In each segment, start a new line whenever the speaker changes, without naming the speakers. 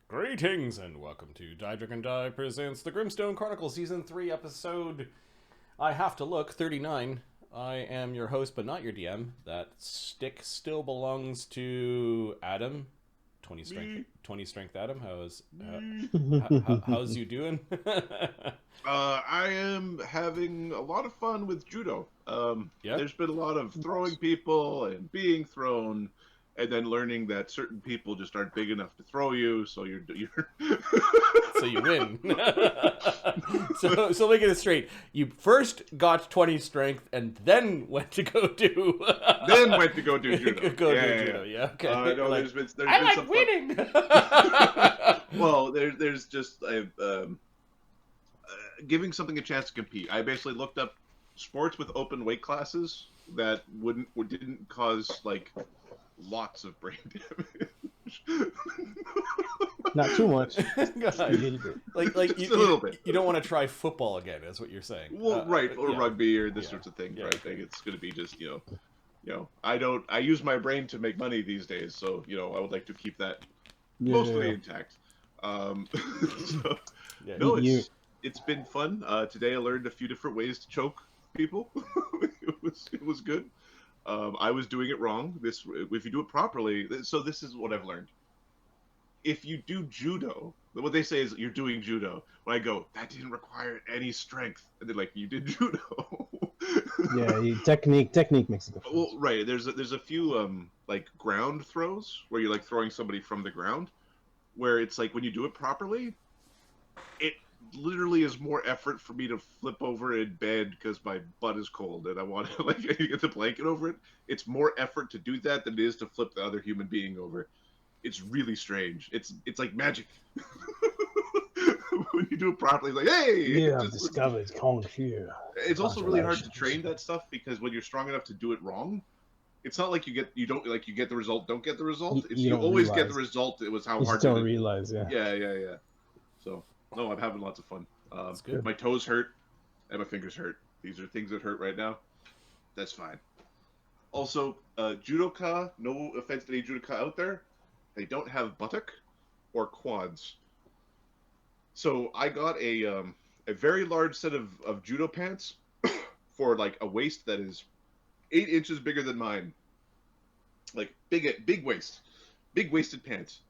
Greetings and welcome to Die Dragon Die presents the Grimstone Chronicles Season 3 episode I Have to Look 39. I am your host but not your DM. That stick still belongs to Adam. 20 strength Adam. How's you doing?
I am having a lot of fun with judo.
Yeah.
There's been a lot of throwing people and being thrown, and then learning that certain people just aren't big enough to throw you, so you're
So you win. so make it straight. You first got 20 strength and then went to go do
judo.
judo. Yeah. Okay.
No,
like,
there's
I
been
like
some
winning.
Well, there's just giving something a chance to compete. I basically looked up sports with open weight classes that didn't cause like lots of brain damage.
Not too much.
like
Just a little bit.
You don't want to try football again, is what you're saying.
Well, right, or
yeah.
rugby or this sorts of things, right? Like it's going to be just I use my brain to make money these days, so I would like to keep that mostly intact. So,
Yeah.
no, it's been fun. Today I learned a few different ways to choke people. It was good. I was doing it wrong. If you do it properly, so this is what I've learned. If you do judo, what they say is you're doing judo. When I go, that didn't require any strength, and they're like, you did judo.
Yeah, technique makes a difference.
Well, right. There's a few like ground throws where you're like throwing somebody from the ground, where it's like when you do it properly, it literally is more effort for me to flip over in bed because my butt is cold and I want to get the blanket over it. It's more effort to do that than it is to flip the other human being over. It's really strange. It's like magic. When you do it properly, it's like, hey!
Yeah, I've discovered Kung Fu.
It's also really hard to train that stuff because when you're strong enough to do it wrong, it's not like you get the result, don't get the result. You always get the result. It was how hard.
You don't realize, yeah.
Yeah. So no, I'm having lots of fun. That's good. My toes hurt and my fingers hurt. These are things that hurt right now. That's fine. Also, judoka. No offense to any judoka out there, they don't have buttock or quads. So I got a very large set of judo pants for like a waist that is 8 inches bigger than mine. Like big waist, big waisted pants.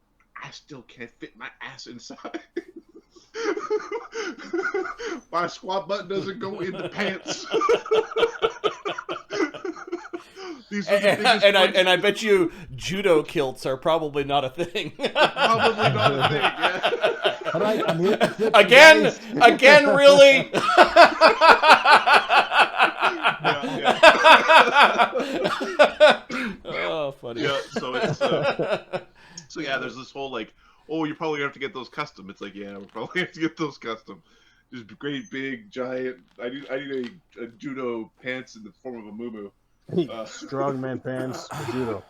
I still can't fit my ass inside. My squat button doesn't go in the pants.
And I bet you judo kilts are probably not a thing.
Probably not a thing. Yeah.
All right, I'm here to flip
Again, really?
Yeah.
Oh, funny.
Yeah. So it's there's this whole like, oh, you're probably gonna have to get those custom. It's like, yeah, we're probably have to get those custom. Just great big giant. I need a judo pants in the form of a muumuu.
Strongman pants for judo.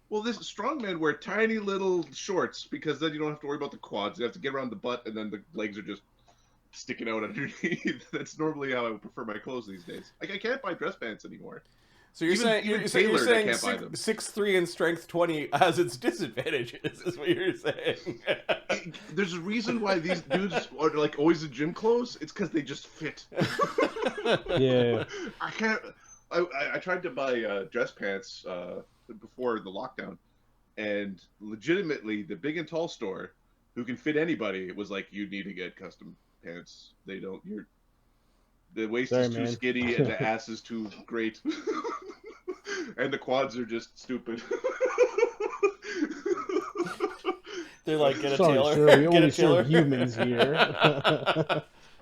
Well, this strongman wear tiny little shorts because then you don't have to worry about the quads. You have to get around the butt, and then the legs are just sticking out underneath. That's normally how I would prefer my clothes these days. Like I can't buy dress pants anymore.
So you're saying
6'3"
6'3" and strength 20 has its disadvantages, is what you're saying.
There's a reason why these dudes are like always in gym clothes. It's because they just fit.
Yeah.
I can't. I tried to buy dress pants before the lockdown, and legitimately the big and tall store, who can fit anybody, was like, you need to get custom pants. They don't. The waist is too skinny and the ass is too great, and the quads are just stupid.
They're like, get a
Sorry,
tailor.
sir, we
Get
only
a tailor.
serve humans here.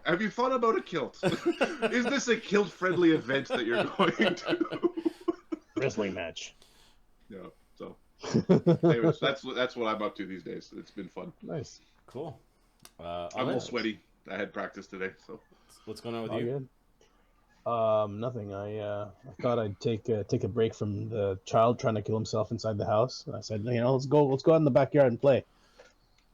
Have you thought about a kilt? Is this a kilt-friendly event that you're going to?
Wrestling match.
Yeah. So, anyways, that's what I'm up to these days. It's been fun.
Nice.
Cool.
I'm a little sweaty. I had practice today, so.
What's going on with you?
Good. Nothing. I thought I'd take a break from the child trying to kill himself inside the house. I said, let's go out in the backyard and play.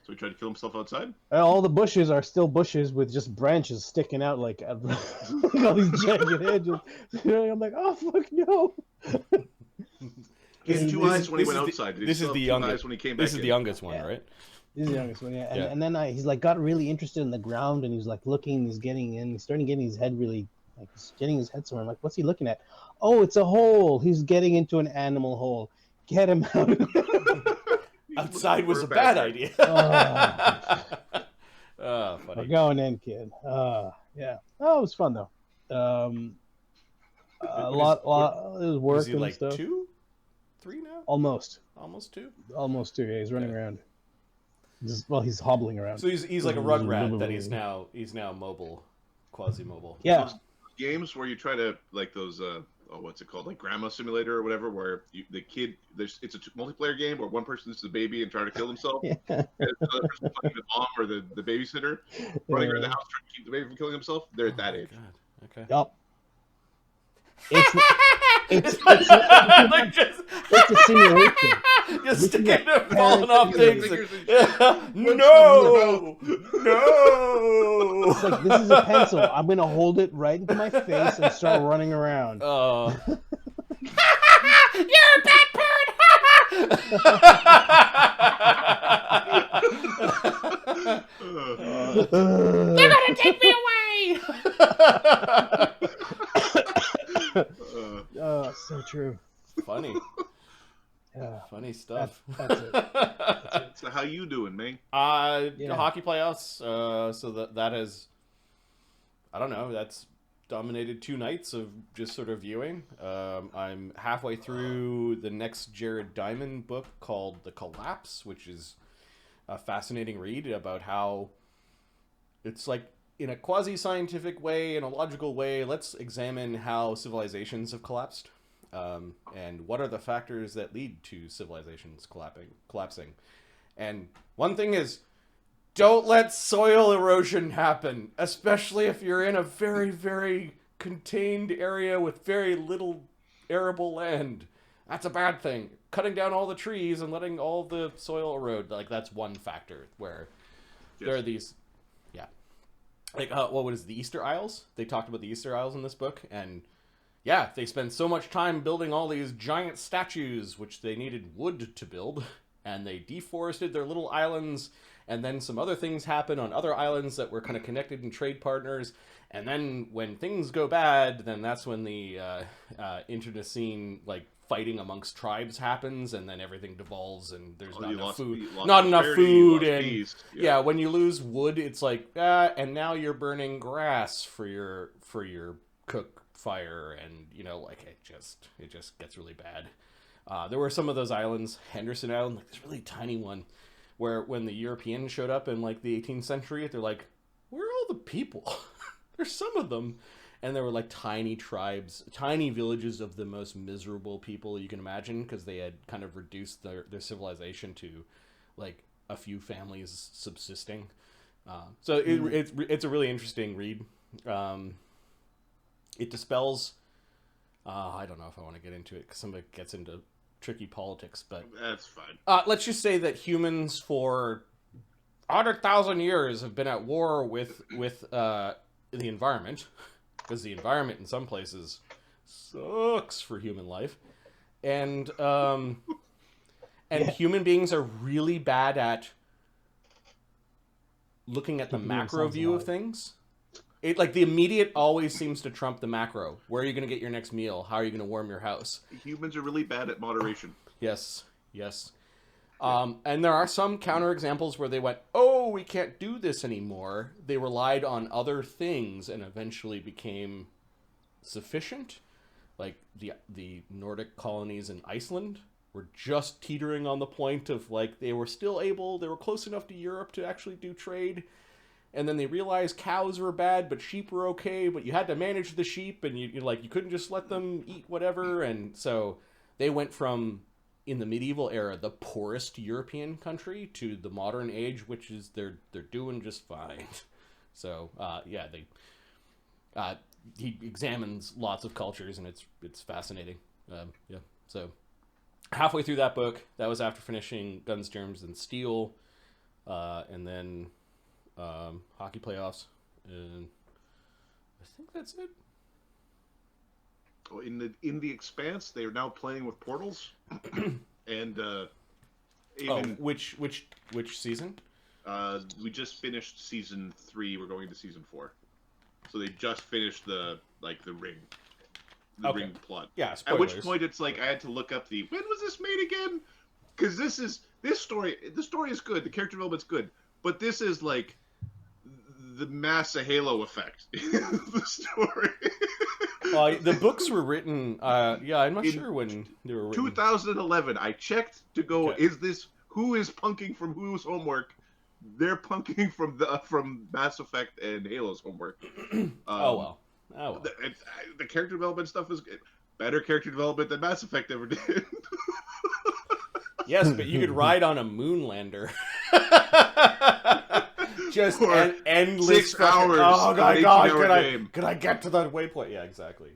So he tried to kill himself outside?
All the bushes are still bushes with just branches sticking out like all these jagged edges. I'm like, oh fuck no!
He had two eyes when he went outside.
This is the youngest.
When he came
This
back
is the youngest one, right?
He's the youngest one, yeah.
Yeah.
And then he's like got really interested in the ground, and he's like looking, he's starting getting his head really, like he's getting his head somewhere. I'm like, what's he looking at? Oh, it's a hole. He's getting into an animal hole. Get him out.
Outside was a bad idea. Oh, funny.
We're going in, kid. Yeah. Oh, it was fun though. A lot. It was work
was he
and
like
stuff.
2, 3 now?
Almost
2.
Almost 2. Yeah, he's running around. He's hobbling around.
So he's like a rugrat that he's now mobile, quasi-mobile.
Yeah.
Those games where you try to like those what's it called, like Grandma Simulator or whatever, where the kid it's a multiplayer game where one person is the baby and trying to kill himself, and the other person playing the mom or the babysitter running around the house trying to keep the baby from killing himself. They're at that age.
God. Okay.
Yup. It's a simulation.
You're sticking to falling off things. No!
It's like, this is a pencil. I'm going to hold it right into my face and start running around.
Oh.
You're a bad parent! They're going to take me away!
So true.
Funny.
Yeah.
Funny stuff.
That's it.
So how you doing, man?
Hockey playoffs. So that has, I don't know, that's dominated 2 nights of just sort of viewing. I'm halfway through the next Jared Diamond book called The Collapse, which is a fascinating read about how it's like, in a quasi-scientific way, in a logical way, let's examine how civilizations have collapsed. And what are the factors that lead to civilizations collapsing. And one thing is, don't let soil erosion happen, especially if you're in a very, very contained area with very little arable land. That's a bad thing. Cutting down all the trees and letting all the soil erode, like, that's one factor where there are these... Like, what was the Easter Isles? They talked about the Easter Isles in this book, and yeah, they spend so much time building all these giant statues, which they needed wood to build, and they deforested their little islands, and then some other things happen on other islands that were kind of connected and trade partners, and then when things go bad, then that's when the internecine, like, fighting amongst tribes happens, and then everything devolves, and there's not enough food, and yeah, when you lose wood, it's like, and now you're burning grass for your cook fire, and you know, like, it just gets really bad. There were some of those islands, Henderson Island, like this really tiny one, where when the Europeans showed up in like the 18th century, they're like, where are all the people? There's some of them. And there were like tiny tribes, tiny villages of the most miserable people you can imagine, because they had kind of reduced their civilization to like a few families subsisting. So it's a really interesting read. It dispels... I don't know if I want to get into it, because somebody gets into tricky politics, but...
That's fine.
Let's just say that humans for 100,000 years have been at war with the environment. Because the environment in some places sucks for human life, and human beings are really bad at looking at the macro view of things. It, like, the immediate always seems to trump the macro. Where are you going to get your next meal? How are you going to warm your house?
Humans are really bad at moderation.
Yes. And there are some counterexamples where they went, oh, we can't do this anymore. They relied on other things and eventually became sufficient. Like the Nordic colonies in Iceland were just teetering on the point of, like, they were close enough to Europe to actually do trade. And then they realized cows were bad, but sheep were okay, but you had to manage the sheep, and you couldn't just let them eat whatever. And so they went from, in the medieval era, the poorest European country to the modern age, which is they're doing just fine. So he examines lots of cultures, and it's fascinating. So halfway through that book, that was after finishing Guns, Germs, and Steel, and then hockey playoffs, and I think that's it.
In the Expanse, they are now playing with portals, and
which season?
We just finished season 3. We're going to season 4. So they just finished the ring. The ring plot.
Yeah,
spoilers. At which point it's like I had to look up when was this made again? Because the story is good. The character development's good. But this is like the Massa Halo effect in the story.
The books were written, I'm not sure when they were written.
2011. I checked to go, who is punking from whose homework? They're punking from Mass Effect and Halo's homework.
Oh well.
The character development stuff is better character development than Mass Effect ever did.
Yes, but you could ride on a moonlander. Just an endless
6 hours.
Oh my god! Could I get to that waypoint? Yeah, exactly.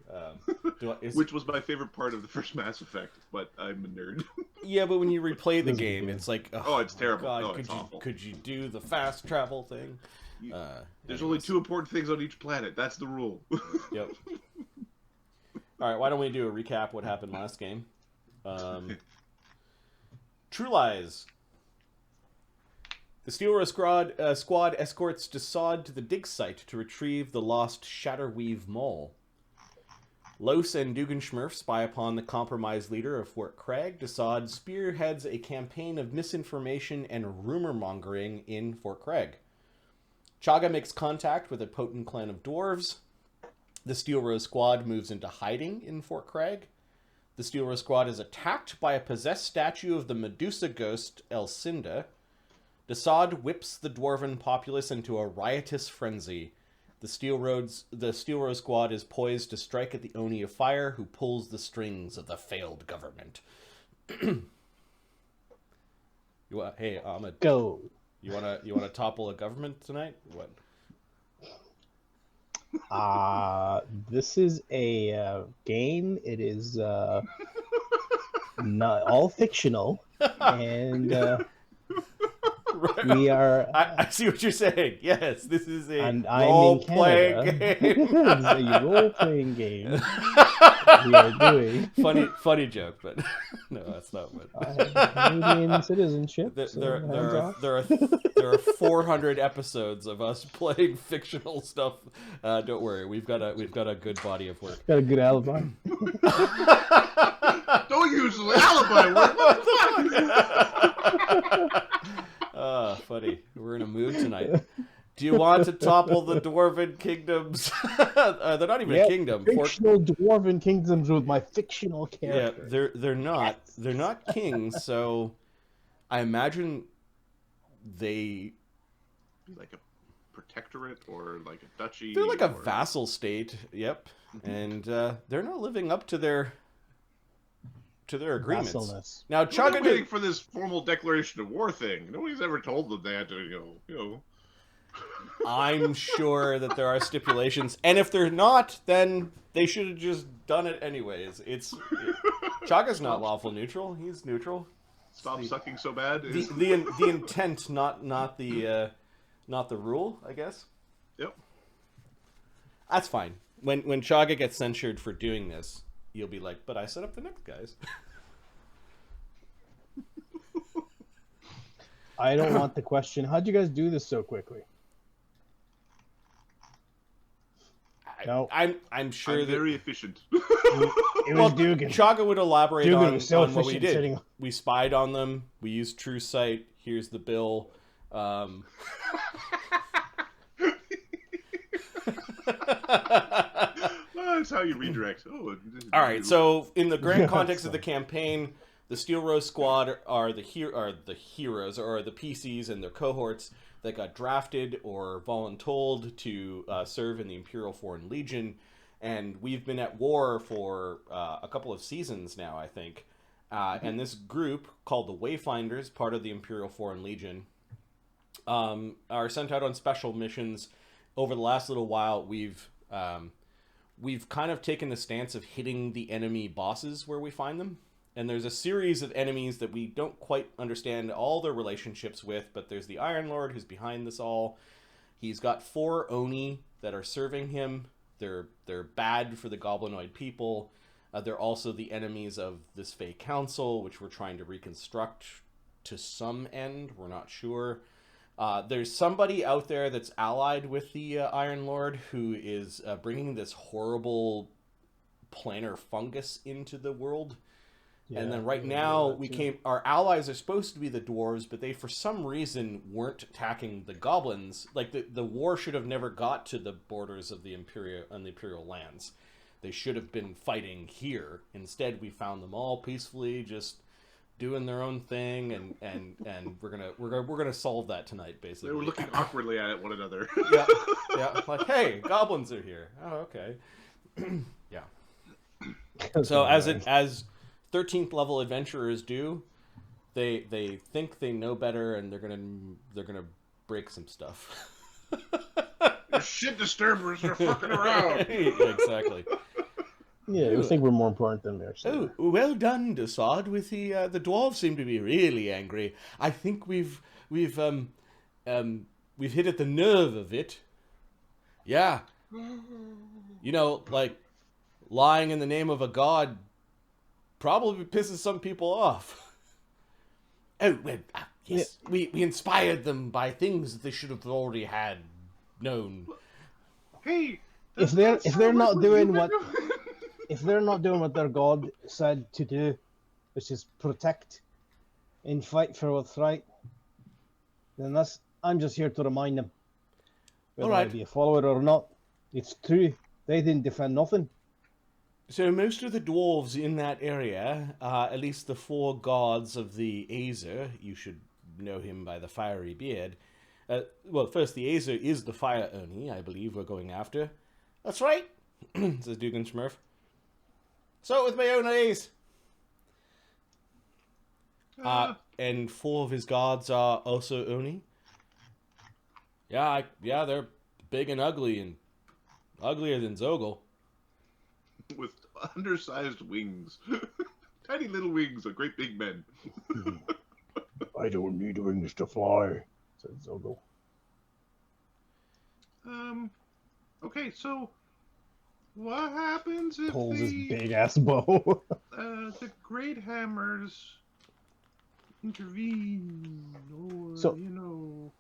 Which was my favorite part of the first Mass Effect, but I'm a nerd.
Yeah, but when you replay the game, it's like,
it's terrible.
God,
It's awful.
Could you do the fast travel thing?
There's only 2 important things on each planet. That's the rule.
Yep. All right, why don't we do a recap what happened last game? True Lies. The Steelrose Squad escorts Desaad to the dig site to retrieve the lost Shatterweave Mole. Los and Dugan-Schmurf spy upon the compromised leader of Fort Craig. Desaad spearheads a campaign of misinformation and rumor-mongering in Fort Craig. Chaga makes contact with a potent clan of dwarves. The Steelrose Squad moves into hiding in Fort Craig. The Steelrose Squad is attacked by a possessed statue of the Medusa ghost Elcinda. Desaad whips the dwarven populace into a riotous frenzy. The Steelrose Squad is poised to strike at the Oni of Fire, who pulls the strings of the failed government. Hey, Ahmed.
Go.
You wanna topple a government tonight? What?
This is a game. It is not all fictional, and
Right.
we are.
I see what you're saying. Yes, this is a
role-playing
game.
This is a role-playing game. We are doing.
Funny joke, but no, that's not what.
I have Canadian citizenship.
There are 400 episodes of us playing fictional stuff. Don't worry, we've got a good body of work.
Got a good alibi.
Don't use the alibi word. What the fuck?
Funny. We're in a mood tonight. Do you want to topple the dwarven kingdoms? They're not even a kingdom.
Fictional dwarven kingdoms with my fictional character.
Yeah, they're not. Yes. They're not kings. So, I imagine they
like a protectorate or like a duchy.
They're like a vassal state. Yep, and they're not living up to their agreements.
Vassalness.
Now,
Chaga waiting for this formal declaration of war thing. Nobody's ever told them they had to, you know.
I'm sure that there are stipulations, and if they're not, then they should have just done it anyways. Chaga's not lawful neutral; he's neutral.
Stop sucking so bad.
The intent, not the rule, I guess.
Yep.
That's fine. When Chaga gets censured for doing this, you'll be like, "But I set up the next guys."
I don't want the question. How'd you guys do this so quickly? No,
I'm sure
I'm very efficient.
It was Dugan.
Chaga would elaborate
Dugan
on what we did. We spied on them. We used True Sight. Here's the bill.
That's how you redirect.
All right. So, in the grand context of the campaign, the Steelrose Squad are the heroes, or the PCs and their cohorts that got drafted or voluntold to serve in the Imperial Foreign Legion, and we've been at war for a couple of seasons now, I think. And this group, called the Wayfinders, part of the Imperial Foreign Legion, are sent out on special missions. Over the last little while, we've kind of taken the stance of hitting the enemy bosses where we find them. And there's a series of enemies that we don't quite understand all their relationships with, but there's the Iron Lord who's behind this all. He's got 4 Oni that are serving him. They're bad for the Goblinoid people. They're also the enemies of this Fey Council, which we're trying to reconstruct to some end. We're not sure. There's somebody out there that's allied with the Iron Lord who is bringing this horrible planar fungus into the world.
Yeah,
and then right now our allies are supposed to be the dwarves, but they for some reason weren't attacking the goblins. Like the war should have never got to the borders of the imperial lands. They should have been fighting here. Instead, we found them all peacefully just doing their own thing, and we're gonna solve that tonight. Basically,
they were looking awkwardly at one another.
yeah, like, hey, goblins are here. Oh, okay. Yeah. So as 13th level adventurers do, they think they know better, and they're gonna break some stuff.
The shit disturbers are fucking around.
Yeah, exactly.
Yeah, we think we're more important than we actually.
Oh, well done, Desaad. With the dwarves seem to be really angry. I think we've hit at the nerve of it. Yeah. You know, like lying in the name of a god probably pisses some people off. Oh, well, yes. Yeah. We inspired them by things that they should have already had known.
Hey,
if they're not doing what if they're not doing what their god said to do, which is protect and fight for what's right, then I'm just here to remind them. Whether I be a follower or not, it's true. They didn't defend nothing.
So most of the dwarves in that area, at least the 4 gods of the Azer, you should know him by the fiery beard. Well, first, the Azer is the Fire Oni, I believe we're going after. That's right, says Dugan Smurf. So with my own eyes. And 4 of his gods are also Oni. Yeah, they're big and ugly, and uglier than Zogel.
With undersized wings. Tiny little wings of great big men.
I don't need wings to fly, said Zogel.
Okay, so what happens if
pulls his big ass bow?
The Greathammers intervene, or
so,
you know.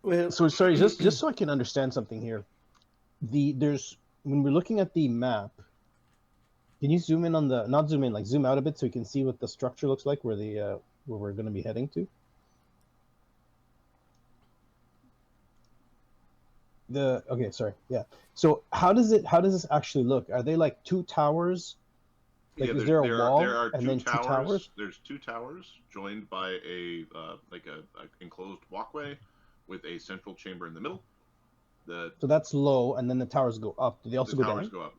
Well, so sorry, just so I can understand something here. When we're looking at the map, can you zoom in on not zoom in, like zoom out a bit so you can see what the structure looks like where we're going to be heading to? Okay, sorry, yeah. So how does this actually look? Are they like 2 towers? Like, is there a wall and then 2 towers?
There's 2 towers joined by a enclosed walkway with a central chamber in the middle. So
that's low, and then the towers go up. Do they also go down?
The towers go up.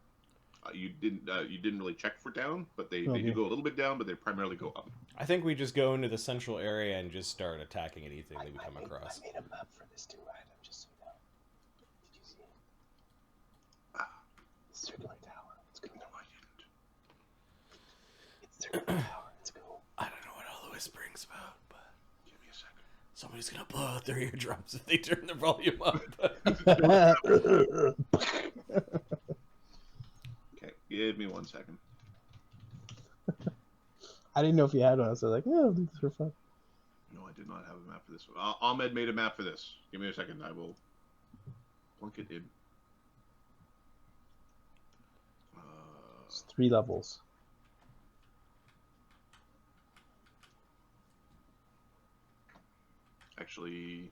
You didn't really check for down, but they do go a little bit down, but they primarily go up.
I think we just go into the central area and just start attacking anything that we come across.
I made a map for this too, right? I'm just so down. Did you see it? Circular tower. Let's go.
No, I didn't.
It's circular tower. Let's go.
I don't know what all the whispering's about, but
give me a second.
Somebody's gonna blow out their eardrums if they turn the volume up.
Okay, give me 1 second.
I didn't know if you had one. So I was like, yeah, these are fun.
No, I did not have a map for this one. Ahmed made a map for this. Give me a second. I will plunk it in.
It's 3 levels.
Actually,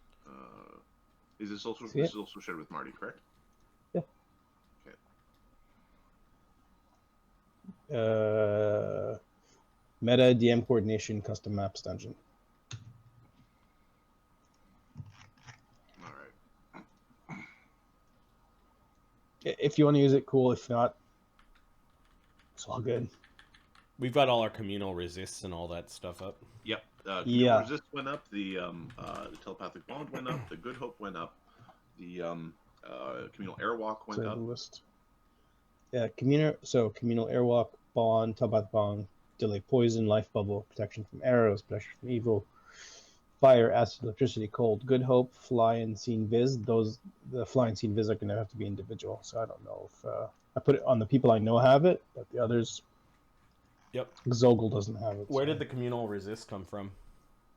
is this also shared with Marty, correct?
Yeah.
Okay.
Meta DM coordination custom maps dungeon.
All right.
If you want to use it, cool. If not, it's all good.
We've got all our communal resists and all that stuff up.
Yep.
Yeah.
Resist went up. The telepathic bond went up. The good hope went up. The communal airwalk went up.
List. Yeah, communal airwalk, bond, telepathic bond, delay poison, life bubble, protection from arrows, protection from evil, fire, acid, electricity, cold, good hope, fly and scene viz. The fly and scene viz are going to have to be individual. So I don't know if I put it on the people I know have it, but the others.
Yep.
Zogel doesn't have it.
Where did the communal resist come from?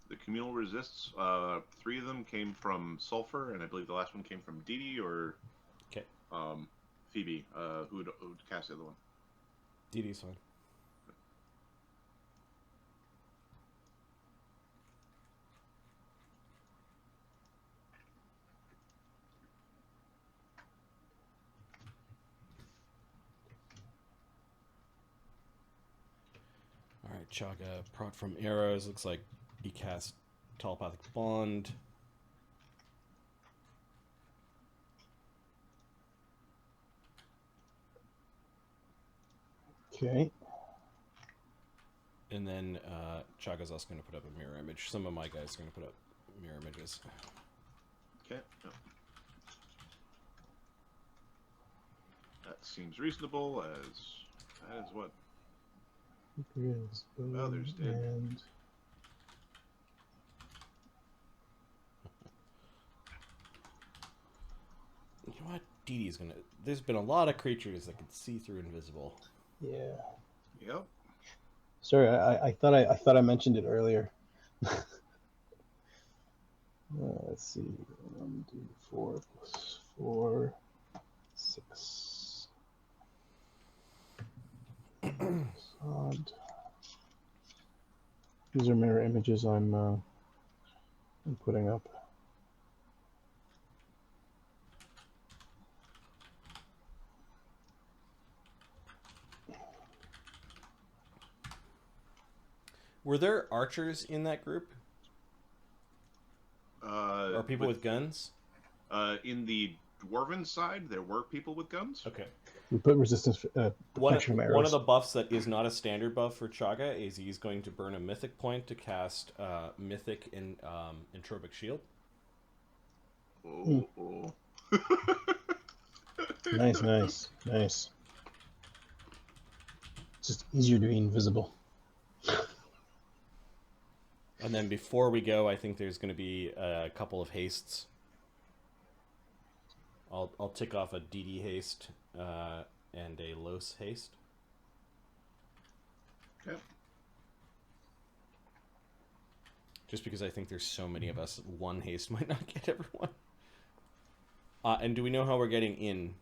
The communal resists. 3 of them came from Sulfur, and I believe the last one came from Dee or
Okay.
Phoebe. Who'd cast the other one?
DD's fine. Alright, Chaga, prot from arrows. Looks like he cast Telepathic Bond.
Okay.
And then Chaga's also going to put up a mirror image. Some of my guys are going to put up mirror images.
Okay. Yep. That seems reasonable as what? Oh, there's dead.
And
You know what? Dee Dee's going to... There's been a lot of creatures that can see through invisible.
yeah.
Yep.
Sorry, I thought I mentioned it earlier. Let's see. 1, 2, 4 plus 4, 6. Odd. These are mirror images I'm putting up.
Were there archers in that group? Or people with guns?
In the dwarven side, there were people with guns.
Okay.
We put resistance protection from arrows.
One of the buffs that is not a standard buff for Chaga is he's going to burn a mythic point to cast mythic in entropic shield.
Oh.
Nice. It's just easier to be invisible.
And then before we go, I think there's going to be a couple of hastes. I'll tick off a DD haste and a Los haste.
Okay.
Just because I think there's so many of us, one haste might not get everyone. And do we know how we're getting in?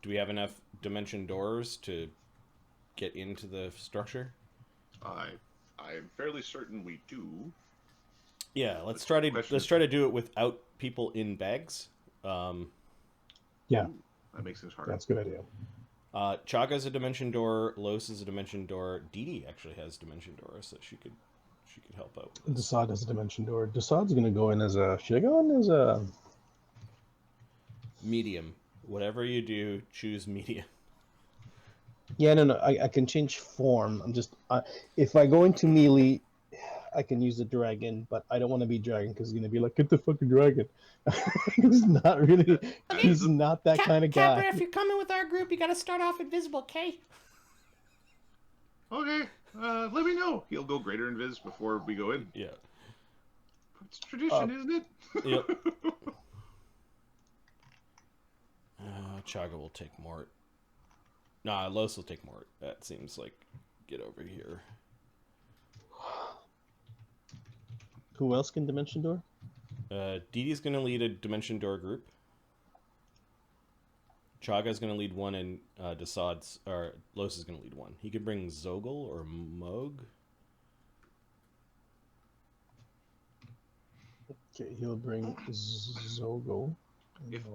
Do we have enough dimension doors to get into the structure?
I'm fairly certain we do.
Yeah, let's try to do it without people in bags.
Yeah,
that makes things hard.
that's a good idea.
Chaga's a dimension door. Los is a dimension door. Dee Dee actually has dimension doors, so she could help out.
Desaad has a dimension door. Desaad's gonna go in as a. Should I go in as a
medium? Whatever you do, choose medium.
Yeah, no. I can change form. I'm just if I go into melee, I can use the dragon, but I don't want to be dragon because he's gonna be like, get the fucking dragon. He's not really. He's not that kind of guy.
Capra, if you're coming with our group, you gotta start off invisible, okay?
Okay, let me know. He'll go greater invis before we go in.
Yeah.
It's tradition, isn't it?
Yep. Chaga will take Mort. Nah, Los will take Mort. That seems like get over here.
Who else can dimension door?
Dee Dee's gonna lead a dimension door group. Chaga's gonna lead one, and Desaad's or Los is gonna lead one. He could bring Zogel or Moog.
Okay, he'll bring Zogel.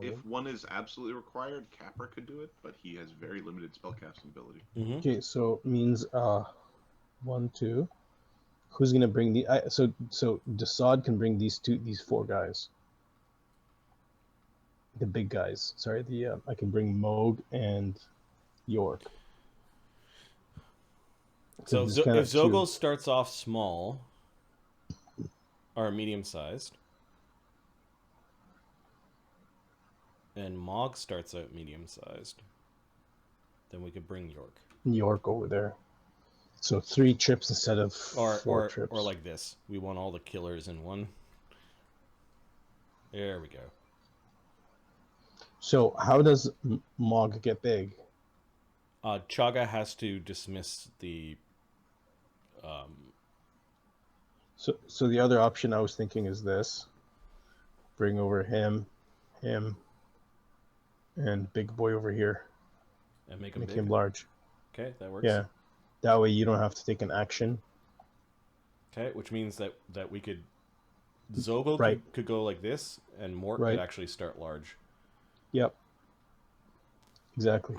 If one is absolutely required, Capra could do it, but he has very limited spellcasting ability.
Mm-hmm.
Okay, so it means 1, 2. Who's gonna bring the? So Desaad can bring these 4 guys. The big guys. Sorry, I can bring Moog and York.
So if Zogel starts off small or medium-sized, and Mog starts out medium-sized, then we could bring
York over there. So 3 trips instead of 4 trips.
Or like this. We want all the killers in one. There we go.
So how does Mog get big?
Chaga has to dismiss the
So the other option I was thinking is this: bring over him, and big boy over here.
And make him
Make
big.
him large.
Okay, that works.
Yeah, that way you don't have to take an action.
Okay, which means that we could Zogel
Right.
could go like this, and Mort
Right.
could actually start large.
Yep. Exactly.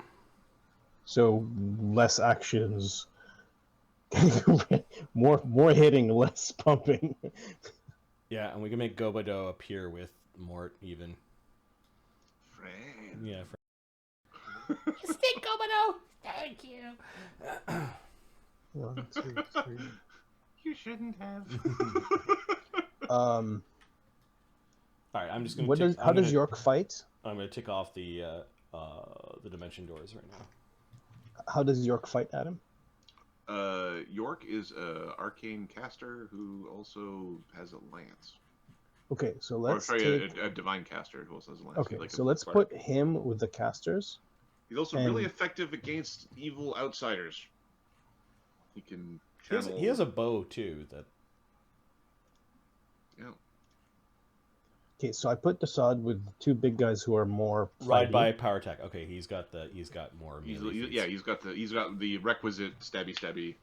So less actions, more hitting, less pumping.
Yeah, and we can make Gobado appear with Mort even.
Friend.
Yeah.
You stink, Gobado. Thank you.
1, 2, 3.
You shouldn't have.
All right, I'm just gonna.
How does York fight?
I'm gonna tick off the dimension doors right now.
How does York fight, Adam?
York is a arcane caster who also has a lance.
Okay, so let's
a divine caster who also has a lance.
Okay, so let's put him with the casters.
He's also really effective against evil outsiders. He can channel...
He has a bow too.
Yeah.
Okay, so I put Desaad with two big guys who are more
ride
fighty.
by power attack. Okay, he's got more.
He's got the requisite stabby.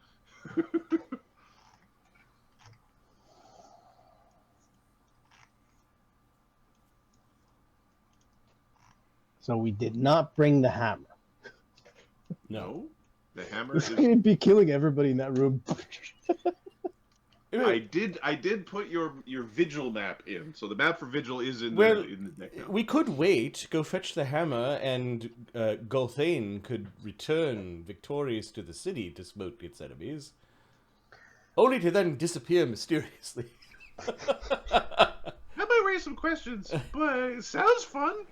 So we did not bring the hammer.
No, the hammer
He's going to be killing everybody in that room.
I did put your vigil map in, so the map for vigil is in the deck now.
We could wait, go fetch the hammer, and Gulthane could return victorious to the city to smoke its enemies, only to then disappear mysteriously.
That might raise some questions, but it sounds fun.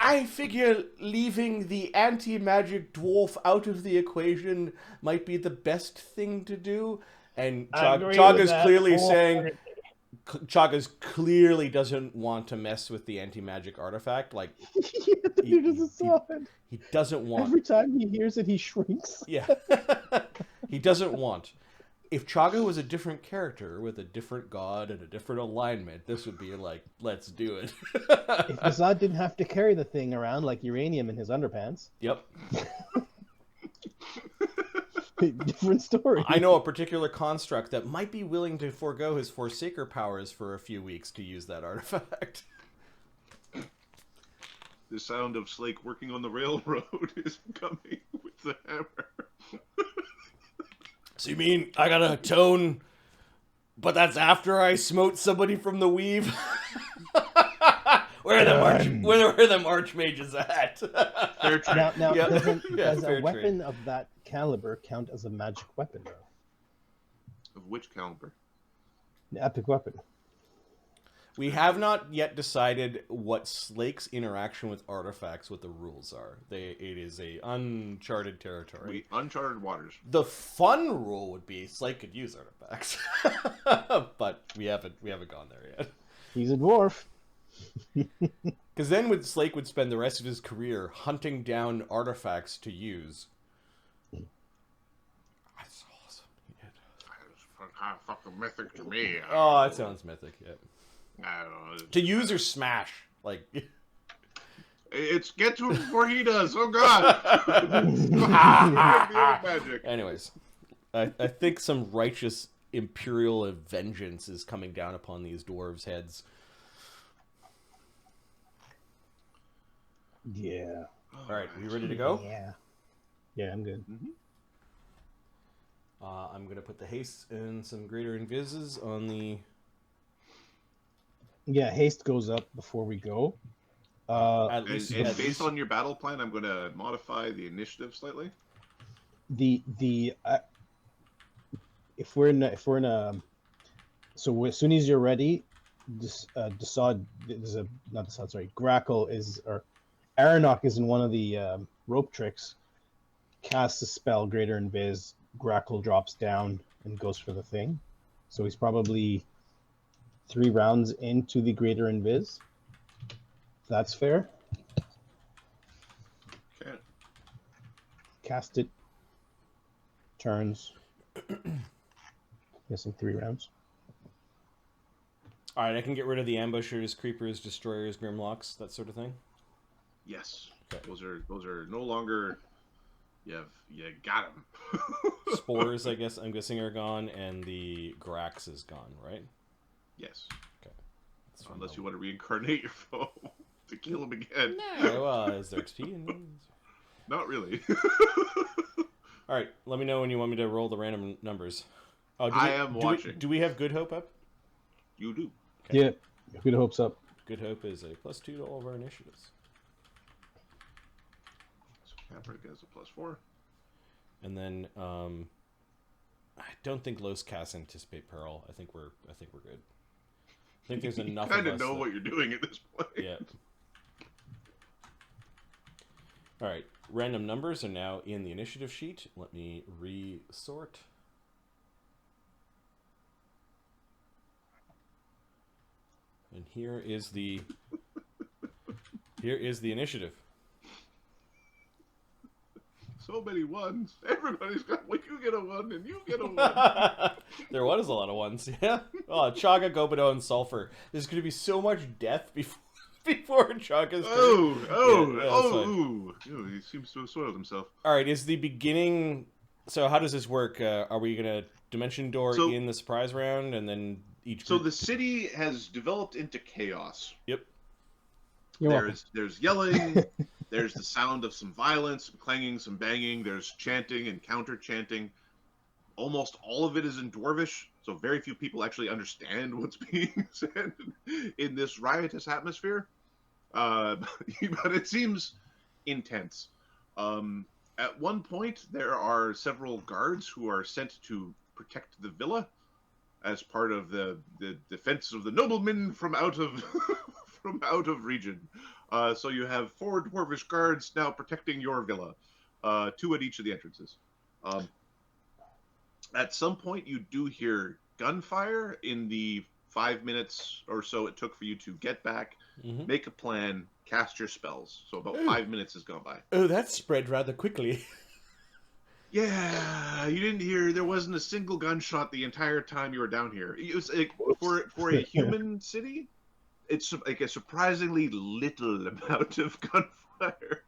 I figure leaving the anti-magic dwarf out of the equation might be the best thing to do. And Chaga's clearly saying, Chaga's clearly doesn't want to mess with the anti-magic artifact. Like, he doesn't want.
Every time he hears it, he shrinks.
Yeah, he doesn't want. If Chaga was a different character with a different god and a different alignment, this would be like, let's do it.
If Desaad didn't have to carry the thing around like uranium in his underpants.
Yep.
Different story.
I know a particular construct that might be willing to forego his Forsaker powers for a few weeks to use that artifact.
The sound of Slake working on the railroad is coming with the hammer.
So you mean I got a tone, but that's after I smote somebody from the weave? Where are the march mages at?
Fair trade.
Now does a weapon
trade.
of that caliber count as a magic weapon, though?
Of which caliber?
An epic weapon.
We have not yet decided what Slake's interaction with artifacts, what the rules are. It is a uncharted territory.
Uncharted waters.
The fun rule would be Slake could use artifacts, but we haven't gone there yet.
He's a dwarf.
Because then Slake would spend the rest of his career hunting down artifacts to use. That's awesome.
Kind of fucking mythic to me.
Oh, that sounds mythic. Yeah.
I don't know.
To use or smash, like.
It's get to him before he does. Oh God. Magic.
Anyways, I think some righteous imperial vengeance is coming down upon these dwarves' heads.
Yeah.
All right, are you ready to go?
Yeah, I'm good.
Mm-hmm.
I'm gonna put the haste and some greater invises on the.
Yeah, haste goes up before we go.
At least,
and based on your battle plan, I'm going to modify the initiative slightly.
If we're in a so as soon as you're ready, Grackle is, or Aranok is in one of the rope tricks. Casts a spell, Greater Invis. Grackle drops down and goes for the thing. So he's probably 3 rounds into the Greater Invis. That's fair.
Okay.
Cast it. Turns. Guessing 3 rounds.
All right, I can get rid of the ambushers, creepers, destroyers, grimlocks, that sort of thing.
Yes.
Okay.
Those are no longer. You got them.
Spores, I guess, I'm guessing are gone, and the Grax is gone, right?
Yes.
Okay.
Unless you want to reincarnate your foe to kill him again.
No, well, is there XP?
Not really.
All right, let me know when you want me to roll the random numbers. Oh,
I am watching.
Do we have Good Hope up?
You do.
Okay.
Yeah. Good hopes up.
Good Hope is a +2 to all of our initiatives.
So Capric has a +4.
And then I don't think Los casts anticipate peril. I think we're good. I think there's enough.
You kind of know what you're doing at this point.
Yeah. All right. Random numbers are now in the initiative sheet. Let me resort. And here is the initiative.
So many ones. Everybody's got. Well, you get a 1 and you get a 1.
There was a lot of ones. Yeah. Oh, Chaga, Gobido, and Sulfur. There's going to be so much death before Chaga's
Ooh, he seems to have soiled himself.
All right, is the beginning... So how does this work? Are we going to dimension door in the surprise round, and then each group...
So the city has developed into chaos.
Yep.
There's yelling, there's the sound of some violence, some clanging, some banging, there's chanting and counter-chanting. Almost all of it is in Dwarvish, so very few people actually understand what's being said in this riotous atmosphere. But it seems intense. At one point, there are several guards who are sent to protect the villa as part of the defense of the noblemen from out of from out of region. So you have 4 Dwarvish guards now protecting your villa, 2 at each of the entrances. At some point, you do hear gunfire in the 5 minutes or so it took for you to get back, make a plan, cast your spells. So about 5 minutes has gone by.
Oh, that spread rather quickly.
Yeah, you didn't hear. There wasn't a single gunshot the entire time you were down here. It was like, for a human city, it's like a surprisingly little amount of gunfire.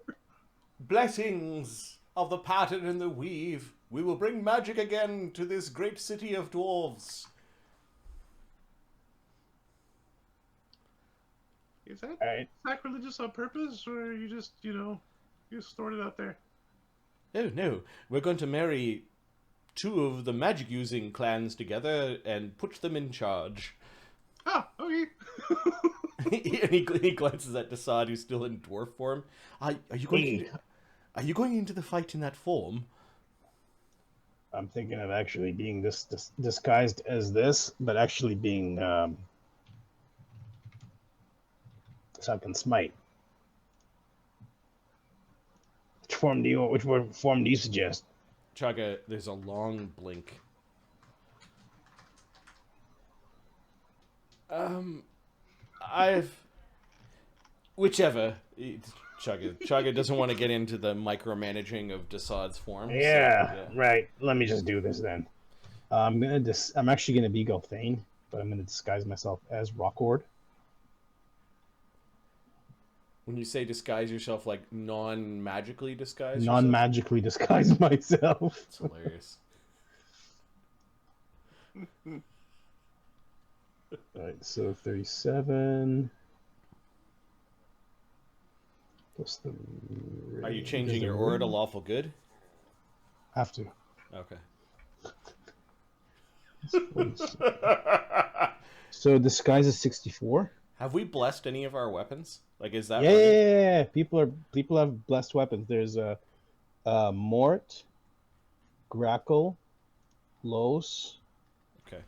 Blessings of the pattern and the weave. We will bring magic again to this great city of dwarves.
Is that sacrilegious on purpose, or you just, you just throwing it out there?
Oh, no. We're going to marry 2 of the magic-using clans together and put them in charge.
Ah, okay.
And he glances at Desaad, who's still in dwarf form. Are you going into the fight in that form?
I'm thinking of actually being disguised as this, but actually being so I can smite. Which form do you suggest?
Chaga, there's a long blink. Whichever. Chaga doesn't want to get into the micromanaging of Desaad's form.
Yeah, right. Let me just do this then. I'm actually gonna be Gulthane, but I'm gonna disguise myself as Rockord.
When you say disguise yourself, like non-magically disguise yourself?
Non-magically disguise myself.
It's hilarious.
Alright, so 37 plus the...
Are you changing your aura to lawful good?
Have to.
Okay.
So disguise is 64.
Have we blessed any of our weapons? Like, is that...
Yeah. People have blessed weapons. There's a Mort, Grackle, Los.
Okay.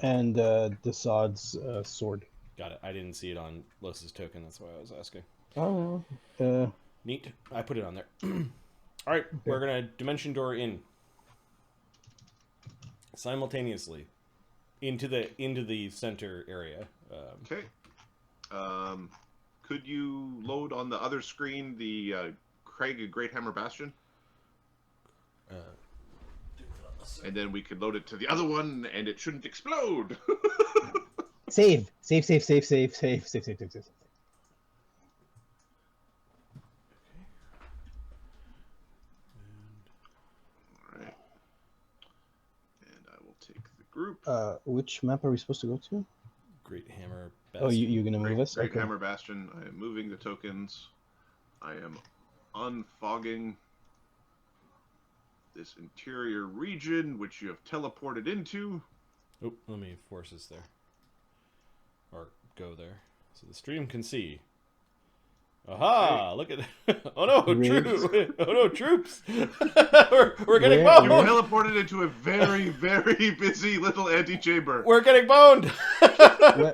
And Desaad's sword.
Got it. I didn't see it on Los's token. That's why I was asking.
Oh.
Neat. I put it on there. All right. We're going to dimension door in. Simultaneously. Into the center area.
Okay. Could you load on the other screen the Craig Greathammer Bastion?
Do it on the
and then we can load it to the other one, and it shouldn't explode.
Save.
Okay.
Alright. And I will take the group.
Which map are we supposed to go to?
Greathammer Bastion.
Oh, you're gonna move us? Okay.
Greathammer Bastion. I am moving the tokens. I am unfogging this interior region, which you have teleported into.
Oh, let me force us there. Or go there. So the stream can see. Aha! Look at oh no, troops! Oh no, troops! we're getting boned!
You teleported into a very, very busy little antechamber.
We're getting boned!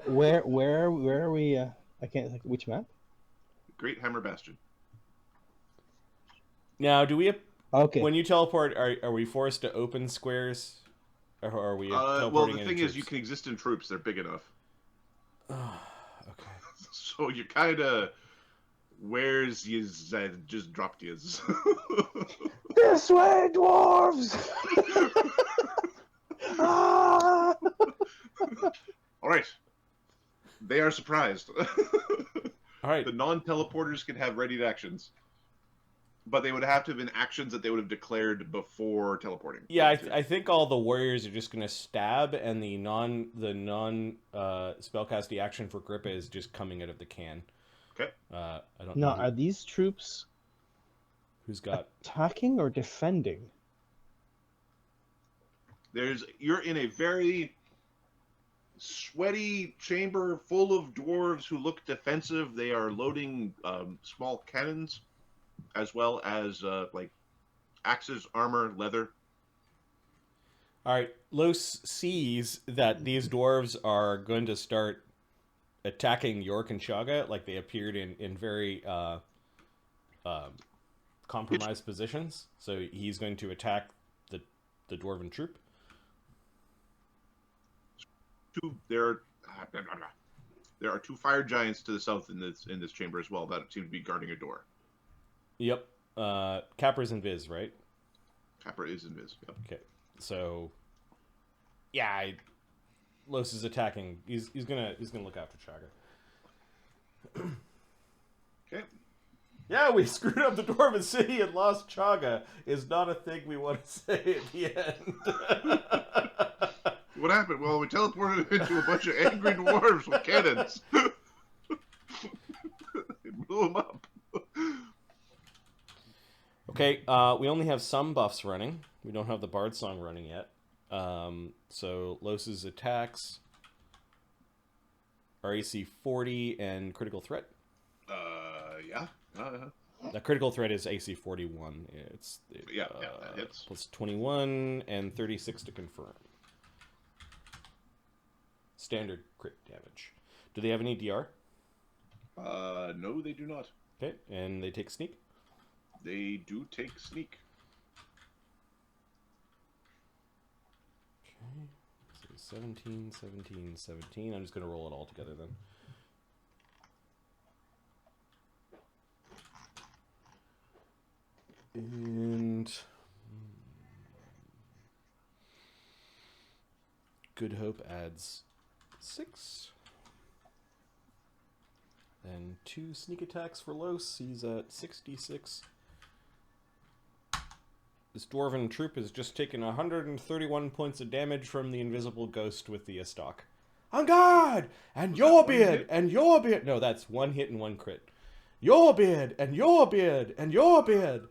where are we? I can't think. Which map?
Greathammer Bastion.
Now, do we...
Okay.
When you teleport, are we forced to open squares? Or are we teleporting
well, the
in
thing
troops?
is, you can exist in troops. They're big enough.
Okay.
So you kind of... Where's yous? Just dropped yous.
This way, dwarves! Ah!
All right. They are surprised.
All right.
The non-teleporters can have readied actions, but they would have to have been actions that they would have declared before teleporting.
Yeah, I think all the warriors are just gonna stab, and the non spellcasting action for Grippa is just coming out of the can.
Okay.
I don't
No,
know
are these troops
who's got
attacking or defending?
You're in a very sweaty chamber full of dwarves who look defensive. They are loading small cannons, as well as like axes, armor, leather.
All right, Los sees that these dwarves are going to start attacking York and Chaga, like they appeared in very compromised positions. So he's going to attack the dwarven troop.
There are two fire giants to the south in this chamber as well that seem to be guarding a door.
Yep. Capra's invis, right?
Capra is invis. Yep.
Okay. So yeah, Los is attacking. He's gonna look after Chaga.
Okay.
Yeah, we screwed up the Dwarven City and lost Chaga is not a thing we want to say at the end.
What happened? Well, we teleported into a bunch of angry dwarves with cannons. It blew them up.
Okay, we only have some buffs running. We don't have the Bard Song running yet. So Los's attacks are AC 40 and critical threat.
Yeah.
The critical threat is AC 41.
Yeah, that hits.
Plus 21 and 36 to confirm. Standard crit damage. Do they have any DR?
No, they do not.
Okay, and they take sneak?
They do take sneak.
Okay, so 17, 17, 17. I'm just going to roll it all together then. And Good Hope adds 6. And 2 sneak attacks for Los. He's at 66. This dwarven troop has just taken 131 points of damage from the invisible ghost with the Estoc. On guard! And your beard! And your beard! No, that's 1 hit and 1 crit. Your beard! And your beard! And your beard!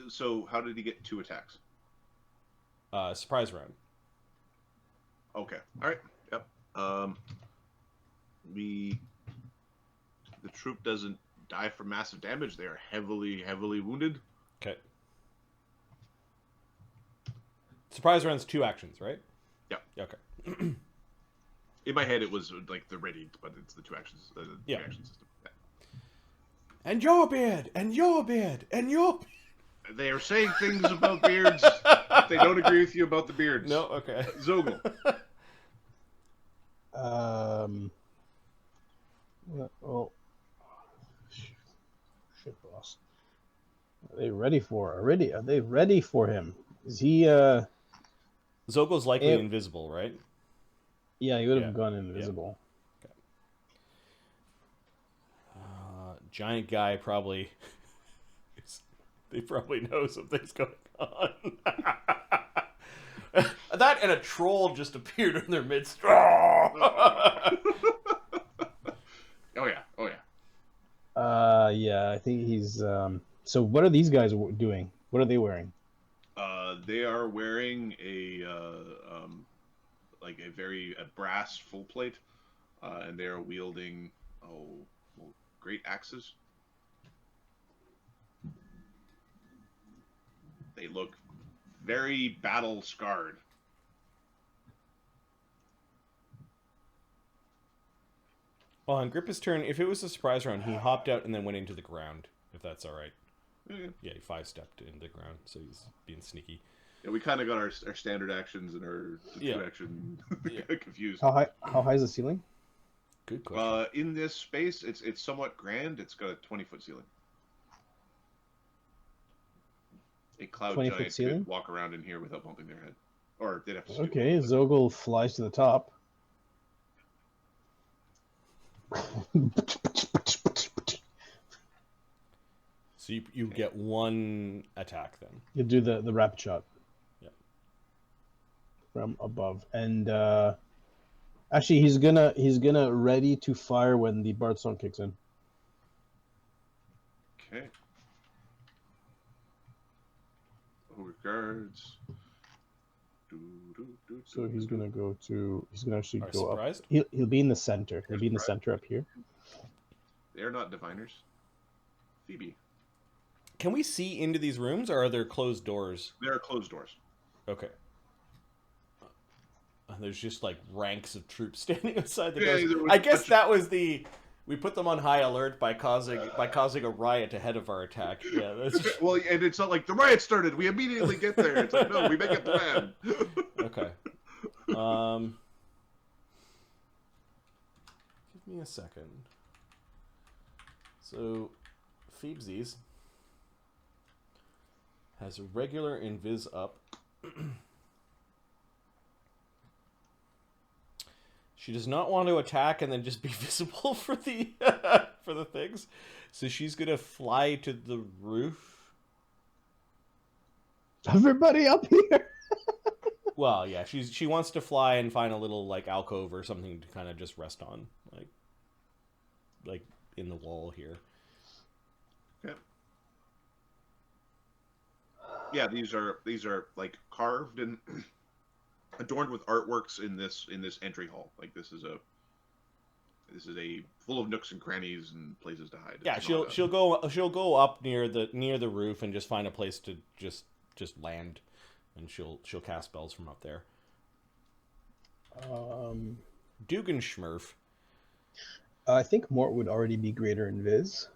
So, how did he get 2 attacks?
Surprise round.
Okay. All right. Yep. The troop doesn't die from massive damage. They are heavily, heavily wounded.
Okay. Surprise round's 2 actions, right?
Yeah.
Okay.
In my head, it was like the ready, but it's the 2 actions.
Yeah.
Action system. Yeah.
And your beard! And your beard! And your beard!
They are saying things about beards. They don't agree with you about the beards.
No, okay.
Zogel.
Well, shit, boss. Are they ready for him? Is he
Zogel's likely invisible, right?
Yeah, he would have gone invisible.
Yeah. Okay. Giant guy probably... They probably know something's going on. That and a troll just appeared in their midst.
Oh yeah.
Yeah, I think he's. So what are these guys doing? What are they wearing?
They are wearing a brass full plate, and they are wielding great axes. They look very battle scarred.
Well, on Grippa's turn, if it was a surprise round, he hopped out and then went into the ground, if that's all right. Yeah, he 5-stepped into the ground, so he's being sneaky.
Yeah, we kind of got our standard actions and our two action confused.
How high is the ceiling?
Good question.
In this space, it's somewhat grand. It's got a 20-foot ceiling. A cloud giant could walk around in here without bumping their head, or they'd have to.
Okay, Zogel flies to the top.
So you get one attack then.
You do the rapid shot.
Yep.
From above, and actually he's gonna ready to fire when the Bard song kicks in.
Okay. Regards.
So he's gonna actually go
surprised?
up. He'll be in the center. He'll be in the center up here.
They're not diviners. Phoebe.
Can we see into these rooms, or are there closed doors?
There are closed doors.
Okay. And there's just like ranks of troops standing outside the doors. I guess that was we put them on high alert by causing a riot ahead of our attack. Yeah, that's
well, and it's not like the riot started. We immediately get there. It's like no, we make a plan.
Okay. Give me a second. So, Phoebesies has a regular invis up. She does not want to attack and then just be visible for the for the things. So she's gonna fly to the roof.
Everybody up here.
Well, yeah, she wants to fly and find a little like alcove or something to kind of just rest on, like in the wall here.
Okay. Yeah, these are like carved and adorned with artworks in this entry hall. Like this is a full of nooks and crannies and places to hide.
Yeah, she'll go up near the roof and just find a place to just land, and she'll cast spells from up there. Dugan Schmurf.
I think Mort would already be greater invis.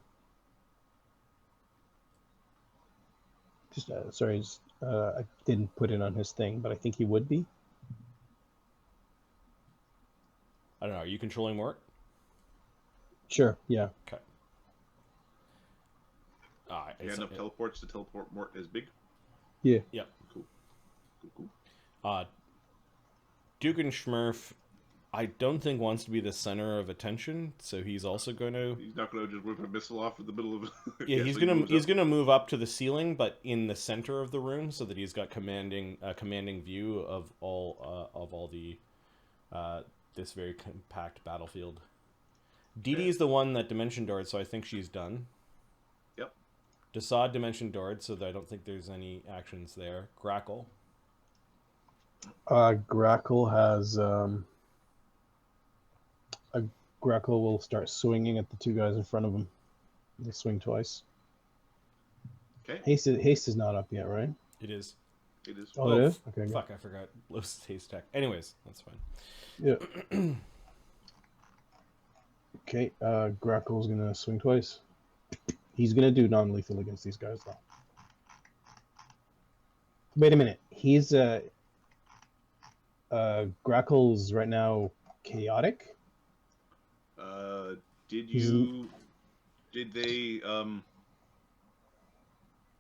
I didn't put it on his thing, but I think he would be.
I don't know. Are you controlling Mort?
Sure. Yeah.
Okay.
You have enough teleports to teleport Mort as big?
Yeah.
Yep.
Cool.
Dugan Schmurf, I don't think wants to be the center of attention, so he's also going to...
He's not going to just whip a missile off in the middle of...
Yeah, he's going to move up to the ceiling, but in the center of the room, so that he's got commanding view of all the this very compact battlefield. Dee Dee is the one that dimension doored, so I think she's done.
Yep.
Desaad dimension doored, so I don't think there's any actions there. Grackle.
Grackle has Grackle will start swinging at the two guys in front of him. They swing twice.
Okay.
Haste is not up yet, right?
It is.
It is.
Oh, it is? Okay.
Fuck, I forgot. Lowe's haste tech. Anyways, that's fine.
Yeah. Okay, Grackle's gonna swing twice. He's gonna do non-lethal against these guys, though. Wait a minute. He's Grackle's right now chaotic.
Did they?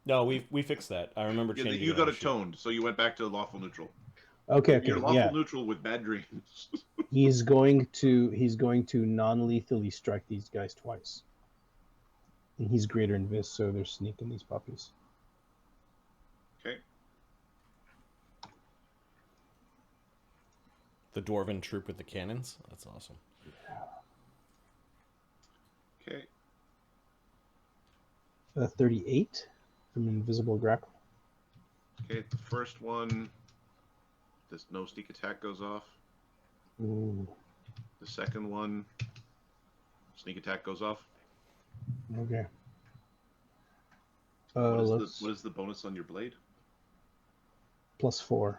No, we fixed that. I remember changing.
You got it toned, so you went back to lawful neutral.
Okay,
You're
okay,
lawful
yeah.
neutral with bad dreams.
He's going to non-lethally strike these guys twice. And he's greater in Vis, so they're sneaking these puppies.
Okay.
The dwarven troop with the cannons. That's awesome.
Okay.
38 from invisible grapple.
Okay, the first one, this no sneak attack goes off.
Ooh.
The second one, sneak attack goes off.
Okay.
What is the bonus on your blade?
+4.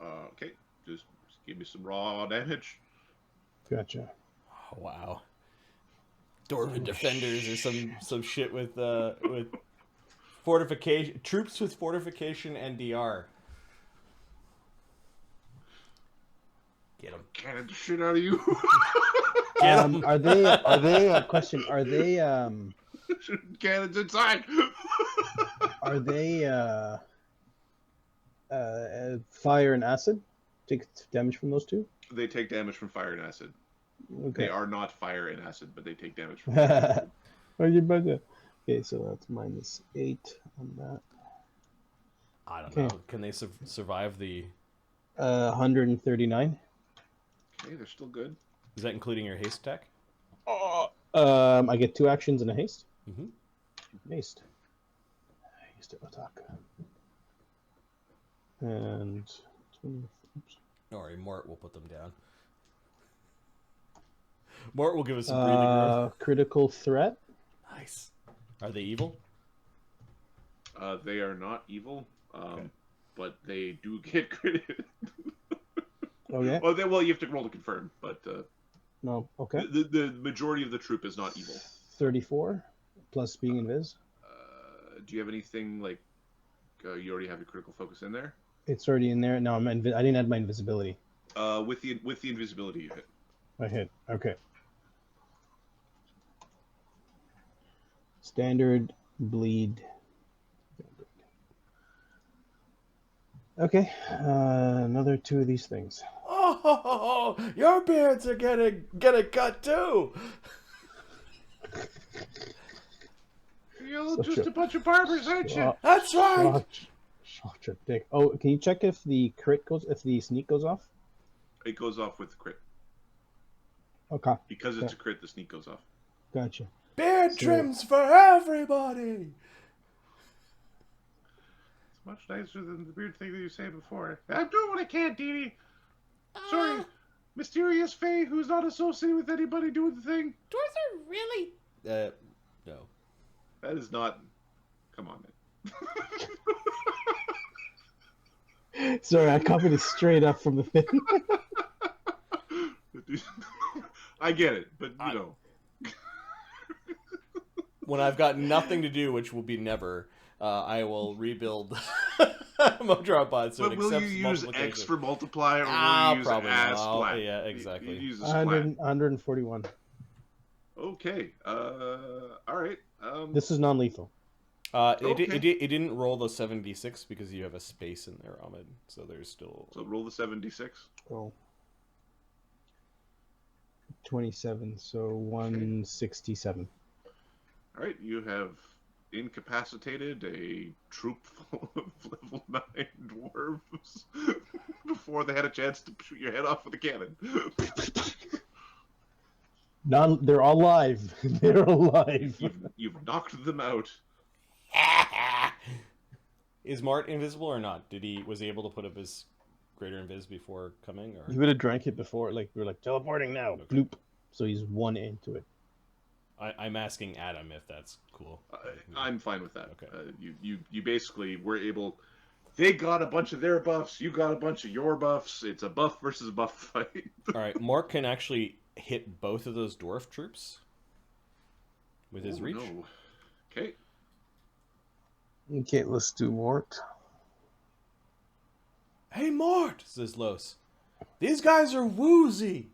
Okay, just give me some raw damage.
Gotcha.
Oh, wow. Dwarven defenders or some shit with fortification, troops with fortification and DR. Get them.
Cannon the shit out of you.
Are they question? Are they
Cannons inside.
are they fire and acid? Take damage from those two?
They take damage from fire and acid.
Okay.
They are not fire and acid, but they take damage from fire and acid.
Are you about to? Okay, so that's -8 on that.
I don't know. Can they survive the...
139.
Okay, they're still good.
Is that including your haste attack?
I get 2 actions and a haste.
Mm-hmm.
Haste. Haste attack. And 20. Oops.
Don't worry, Mort will put them down. Mort will give us some breathing room.
Critical threat.
Nice. Are they evil?
They are not evil, but they do get credit.
Okay.
Well, you have to roll to confirm, but
No. Okay.
the majority of the troop is not evil.
34 plus being invis.
Do you have anything like you already have your critical focus in there?
It's already in there. No, I didn't add my invisibility.
With the invisibility you hit.
I hit. Okay. Standard bleed. Okay. Another 2 of these things.
Oh, your beards are getting cut too.
You're
So
just
sure.
a bunch of barbers, aren't you?
That's right.
Shot your dick. Oh, can you check if the sneak goes off?
It goes off with the crit.
Okay.
Because it's a crit, the sneak goes off.
Gotcha.
Beard trims for everybody.
It's much nicer than the weird thing that you said before. I'm doing what I can, Dee Dee. Sorry, mysterious Fae who's not associated with anybody doing the thing.
Dwarves are really...
No.
That is not... Come on, man.
Sorry, I copied it straight up from the thing.
I get it, but you know.
When I've got nothing to do, which will be never, I will rebuild Modrobot so
But
it
will
accepts
you use
multiplication.
X for multiply, or will you use
probably
as
not.
splat?
Yeah, exactly.
You use a splat.
141.
Okay. All right.
This is non-lethal.
Okay.
It didn't roll the 76 because you have a space in there, Ahmed. So there's still...
So roll the 76.
Oh. 27, so 167.
All right. You have incapacitated a troop full of level 9 dwarves before they had a chance to shoot your head off with a cannon.
They're all alive. They're alive.
You've knocked them out.
Is Mart invisible or not? Was he able to put up his greater invis before coming? Or
He would have drank it before. Like we were like teleporting now.
Okay.
Bloop. So he's 1 into it.
I'm asking Adam if that's cool.
I'm fine with that.
Okay.
You basically were able. They got a bunch of their buffs. You got a bunch of your buffs. It's a buff versus buff fight.
All right, Mort can actually hit both of those dwarf troops with his reach.
No. Okay.
Okay, let's do Mort.
Hey, Mort, says Los. These guys are woozy.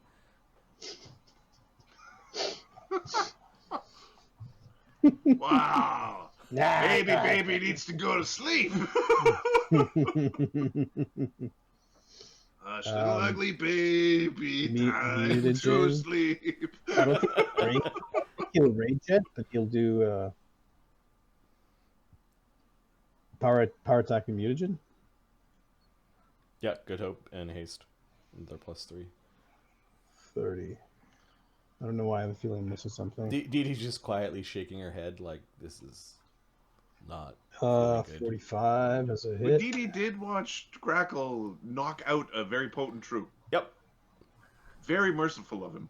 Wow. Baby needs to go to sleep. Hush, little ugly baby, time to
mutagen.
sleep.
I don't think he'll rage yet, but he'll do power attack and mutagen.
Yeah, Good Hope and Haste. They're +3.
30. I don't know why I have a feeling I'm missing something.
Didi's just quietly shaking her head like this is not feeling good.
45 as a
But
hit.
Didi did watch Grackle knock out a very potent troop.
Yep.
Very merciful of him.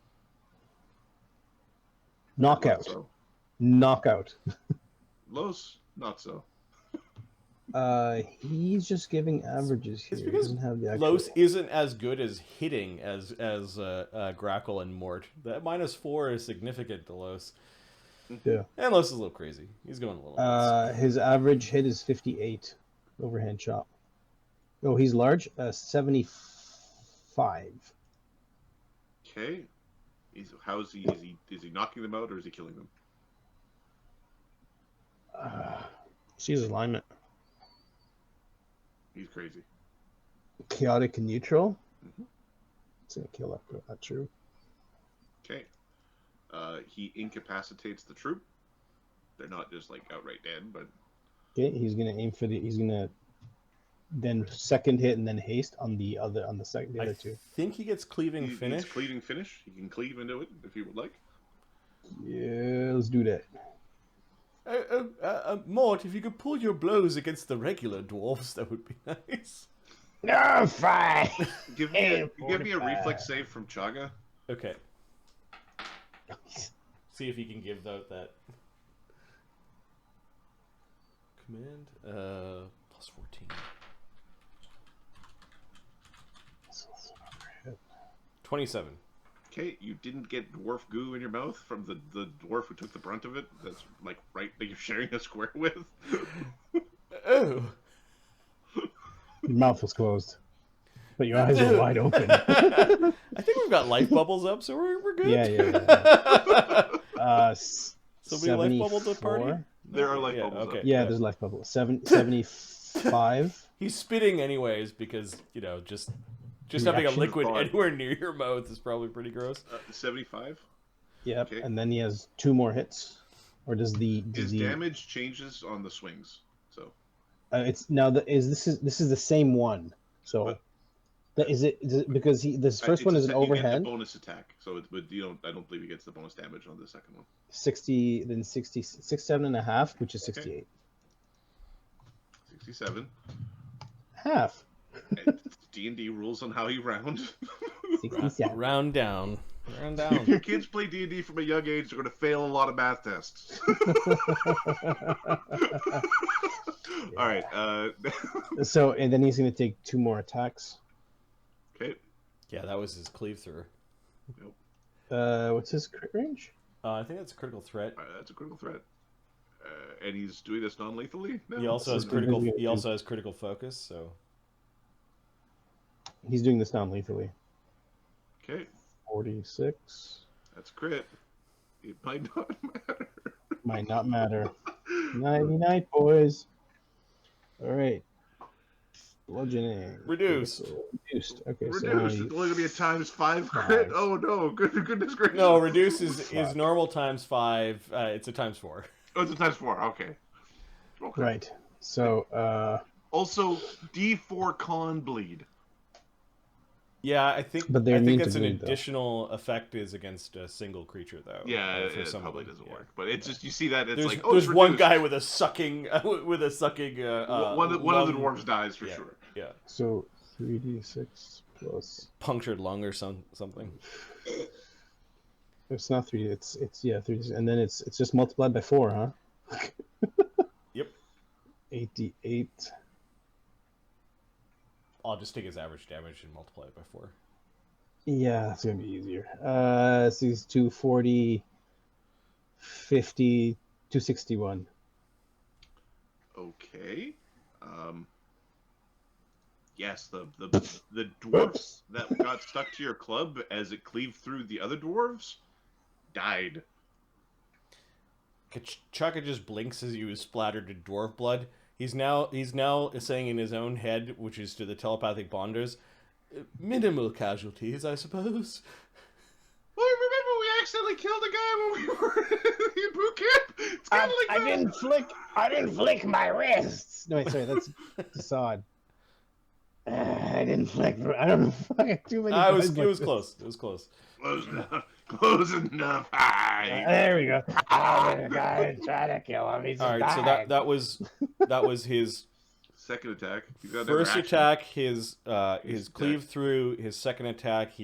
Knockout.
Not so.
Knockout.
Los, not so.
He's just giving averages here.
It's
He
because
doesn't have the actual...
Los isn't as good as hitting as Grackle and Mort. That -4 is significant to Los.
Yeah.
And Los is a little crazy. He's going a little nuts.
His average hit is 58 overhand chop. Oh, he's large. 75.
Okay. How is he? Is he knocking them out or is he killing them?
See his alignment.
He's crazy.
Chaotic and neutral.
Mm-hmm.
It's gonna kill that. Not true.
Okay. He incapacitates the troop. They're not just like outright dead, but
Okay, he's gonna aim for the. He's gonna then second hit and then haste on the other the other two.
I think he gets cleaving finish.
It's cleaving finish. He can cleave into it if he would like.
Yeah, let's do that.
Mort, if you could pull your blows against the regular dwarves, that would be nice.
No, fine.
Give me a reflex save from Chaga.
Okay. See if he can give out that command. +14. 27.
Okay, you didn't get dwarf goo in your mouth from the dwarf who took the brunt of it. That's like right that you're sharing a square with.
Oh.
Your mouth was closed, but your eyes were wide open.
I think we've got life bubbles up, so we're good.
Yeah.
Somebody life bubbled the party?
There are life bubbles
okay.
up.
Yeah, there's life bubble. 75.
He's spitting anyways because, just having a
Reaction
liquid
thought.
anywhere near your mouth is probably pretty gross.
75.
Yep,
Okay.
and then he has 2 more hits. Or does
His damage changes on the swings. So
it's now this is the same one. So is it because this first one is an
You get
overhand.
the bonus attack. So I don't believe he gets the bonus damage on the second one.
60, then 67.5, which is 68.
67.
Half.
D&D rules on how you round.
67.
Round down.
If your kids play D&D from a young age, they're going to fail a lot of math tests. All right.
So, and then he's going to take 2 more attacks.
Okay.
Yeah, that was his cleave through.
What's his crit range?
I think that's a critical threat.
That's a critical threat. And he's doing this non-lethally? No.
He also has critical. He also has critical focus. So
He's doing this non-lethally.
Okay.
46.
That's crit. It might not matter.
Might not matter. Nighty night, boys. All right. Bludgeoning.
Reduced.
Reduced. Okay.
Reduced.
So
It's only going to be a ×5 crit. Oh no! Goodness gracious.
no, reduce is normal ×5. It's a ×4.
Oh, it's a ×4. Okay.
right. So
Also, D4 con bleed.
Yeah, I think.
But they're
I think
immune to
that's an
bleed, though.
additional effect is against a single creature though.
Yeah,
for
it
some
probably
of them,
doesn't
yeah.
work. But it's just you see that it's
There's,
like oh,
there's
it's
one
reduced.
guy with a sucking
One of the
lung-
dwarves dies for
yeah,
sure.
Yeah,
3d6 plus.
punctured lung or something.
It's not 3. It's 3d6, and then it's just multiplied by 4, huh?
Yep.
8d8.
I'll just take his average damage and multiply it by 4.
Yeah, it's gonna be easier. So he's 240, 50, 261.
Okay. Yes, the dwarves that got stuck to your club as it cleaved through the other dwarves died.
Chaka just blinks as he was splattered to dwarf blood. He's now saying in his own head, which is to the telepathic bonders, Minimal casualties, I suppose.
Well, remember we accidentally killed a guy when we were in boot camp? It's kind of like
I
that.
didn't flick my wrists. No, wait, sorry, that's Assad. I didn't flick. I don't know. Fucking too many guys.
It was close. It was close.
Close enough. Close enough.
There we go. The guy trying to kill him. He's
All right, so that was his
second attack. He's got
first
another action.
attack. His
His
cleave
attack.
through. His second attack,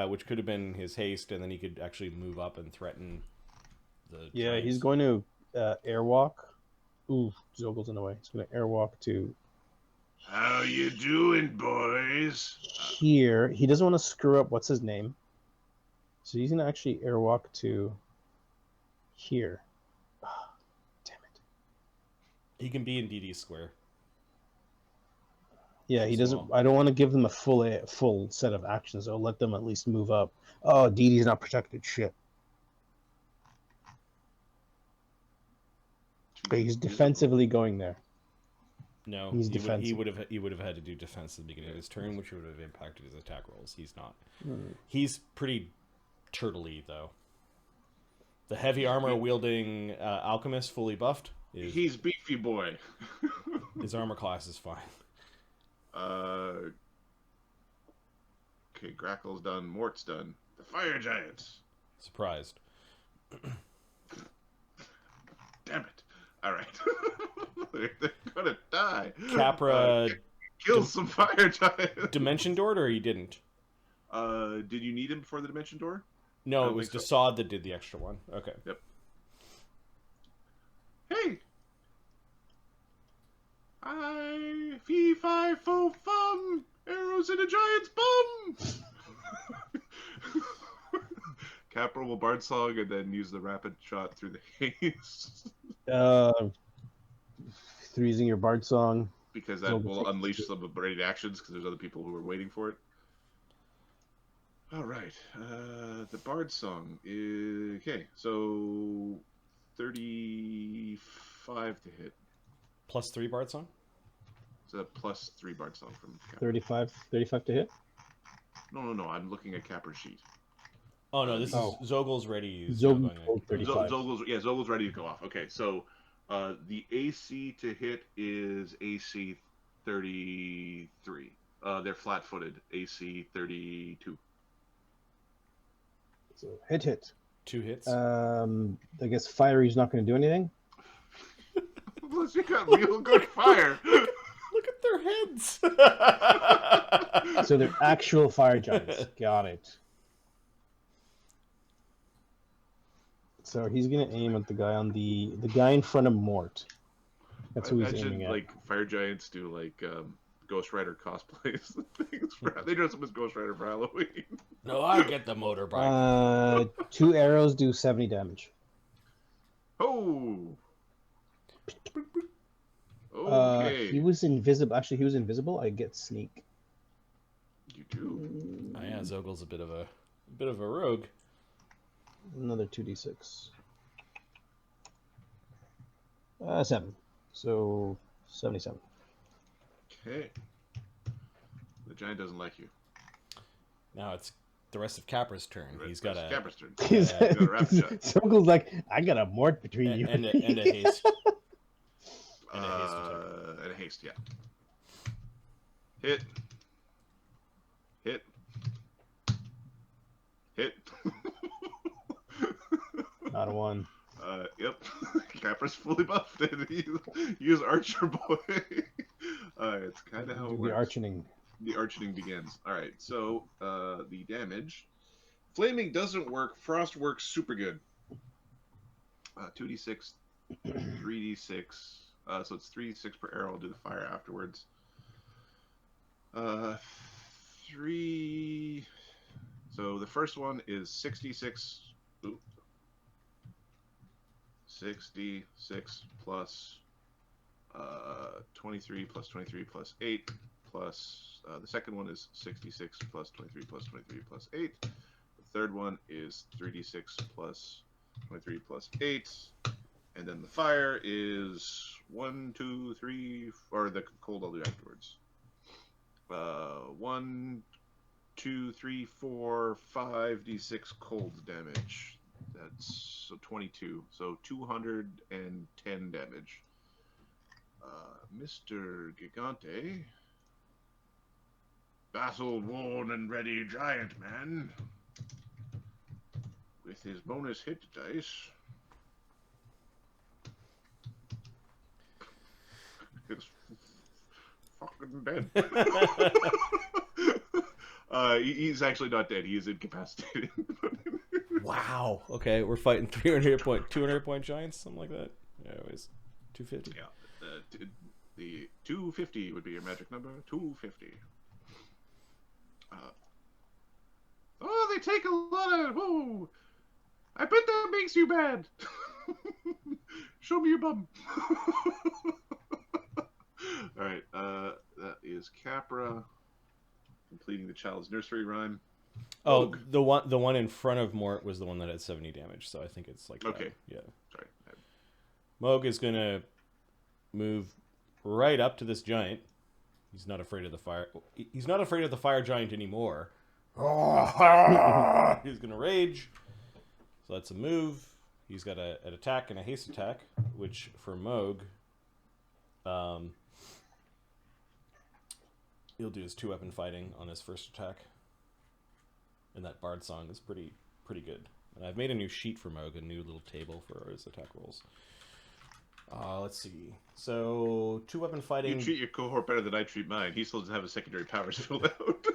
which could have been his haste, and then he could actually move up and threaten the.
Yeah,
giants.
he's going to airwalk. Ooh, Zogel's in the way. He's going to airwalk to
How you doing, boys?
here. He doesn't want to screw up. What's his name? So he's going to actually airwalk to here. Oh, damn it.
He can be in DD square.
Yeah, he doesn't.
Small.
I don't want to give them a full set of actions. I'll let them at least move up. Oh, DD's not protected. Shit. Okay, he's defensively going there.
No,
He's
he
defensive.
would have had to do defense at the beginning of his turn, which would have impacted his attack rolls. He's not.
Hmm.
He's pretty turtley though. The heavy armor wielding alchemist, fully buffed.
He's beefy boy.
His armor class is fine.
Okay, Grackle's done. Mort's done. The fire giants.
Surprised.
Damn it. All right. They're gonna die.
Capra
Kill some fire giants.
dimension doored, or he didn't?
Did you need him before the dimension door?
No,
I
it
don't
was
think
Desaad that did the extra one. Okay.
Yep. Hey. I fee fi fo fum. Arrows in a giant's bum. Capra will bard song and then use the rapid shot through the haze.
Through using your bard song.
Because that will unleash some braided actions because there's other people who are waiting for it. All right. The bard song is okay. So 35 to hit.
+3 bard song.
It's a +3 bard song from Capra.
35 to hit.
No. I'm looking at Capra's sheet.
Oh no, this is Zogel's ready.
Zogel 35.
Zogel's ready to go off. Okay, so the AC to hit is AC 33. They're flat-footed. AC 32.
So hit.
2 hits.
I guess Fiery's not going to do anything.
Unless you got real good fire.
Look at their heads.
So they're actual fire giants. Got it. So he's gonna aim at the guy on the guy in front of Mort. That's who he's aiming at.
Like fire giants do like Ghost Rider cosplays and things. They dress up as Ghost Rider for Halloween.
No, I get the motorbike.
2 arrows do 70 damage.
Oh. Okay.
He was invisible. Actually, he was invisible. I get sneak.
You do.
Oh, yeah, Zogel's a bit of a rogue.
Another 2d6. 7. So 77.
Okay. The giant doesn't like you.
Now it's the rest of Capra's turn. He's got a
Capra's turn.
He's
Got a rapid shot.
Circle's like, I got a Mort between you
and a haste.
And a haste, yeah. Hit.
Not a 1.
Yep. Capra's fully buffed and he's Archer Boy. It's kind of how it
The
works.
arching.
The arching begins. Alright, so the damage. Flaming doesn't work. Frost works super good. 2d6, 3d6. So it's 3d6 per arrow. I'll do the fire afterwards. 3. So the first one is 66. 66 plus 23 plus 23 plus 8 plus the second one is 66 plus 23 plus 23 plus 8. The third one is 3d6 plus 23 plus 8. And then the fire is 1, 2, 3, or the cold I'll do afterwards. 1, 2, 3, 4, 5 d6 cold damage. That's so 22. So 210 damage. Mr. Gigante. Battle worn and ready giant man. With his bonus hit dice. It's fucking dead. He's actually not dead. He is incapacitated.
Wow. Okay, we're fighting 200 point giants, something like that. Yeah, anyways, 250.
Yeah. The 250 would be your magic number. 250. Oh, they take a lot of. Whoa! I bet that makes you bad. Show me your bum. All right. That is Capra completing the child's nursery rhyme.
Oh,
Moog.
the one in front of Mort was the one that had 70 damage, so I think it's like
Okay.
that. Yeah.
Sorry.
Moog is gonna move right up to this giant. He's not afraid of the fire. He's not afraid of the fire giant anymore. He's gonna rage. So that's a move. He's got an attack and a haste attack, which for Moog, he'll do his 2-weapon fighting on his first attack. And that bard song is pretty good. And I've made a new sheet for Moog, a new little table for his attack rolls. Let's see. So 2-weapon fighting.
You treat your cohort better than I treat mine. He still doesn't have his secondary powers filled out.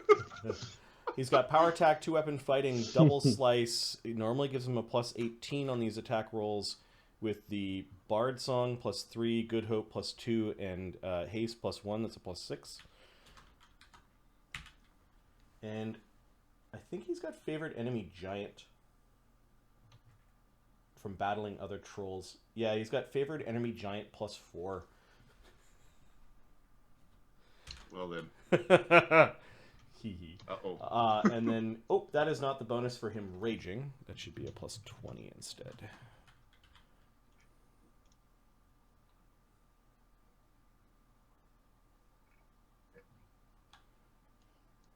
He's got power attack, 2-weapon fighting, double slice. It normally gives him a plus 18 on these attack rolls, with the bard song plus 3, good hope plus 2, and haste plus 1. That's a plus 6. And I think he's got favored enemy giant from battling other trolls. Yeah, he's got favored enemy giant plus 4.
Well then.
Hee hee.
Uh-oh.
And then, oh, that is not the bonus for him raging. That should be a plus 20 instead.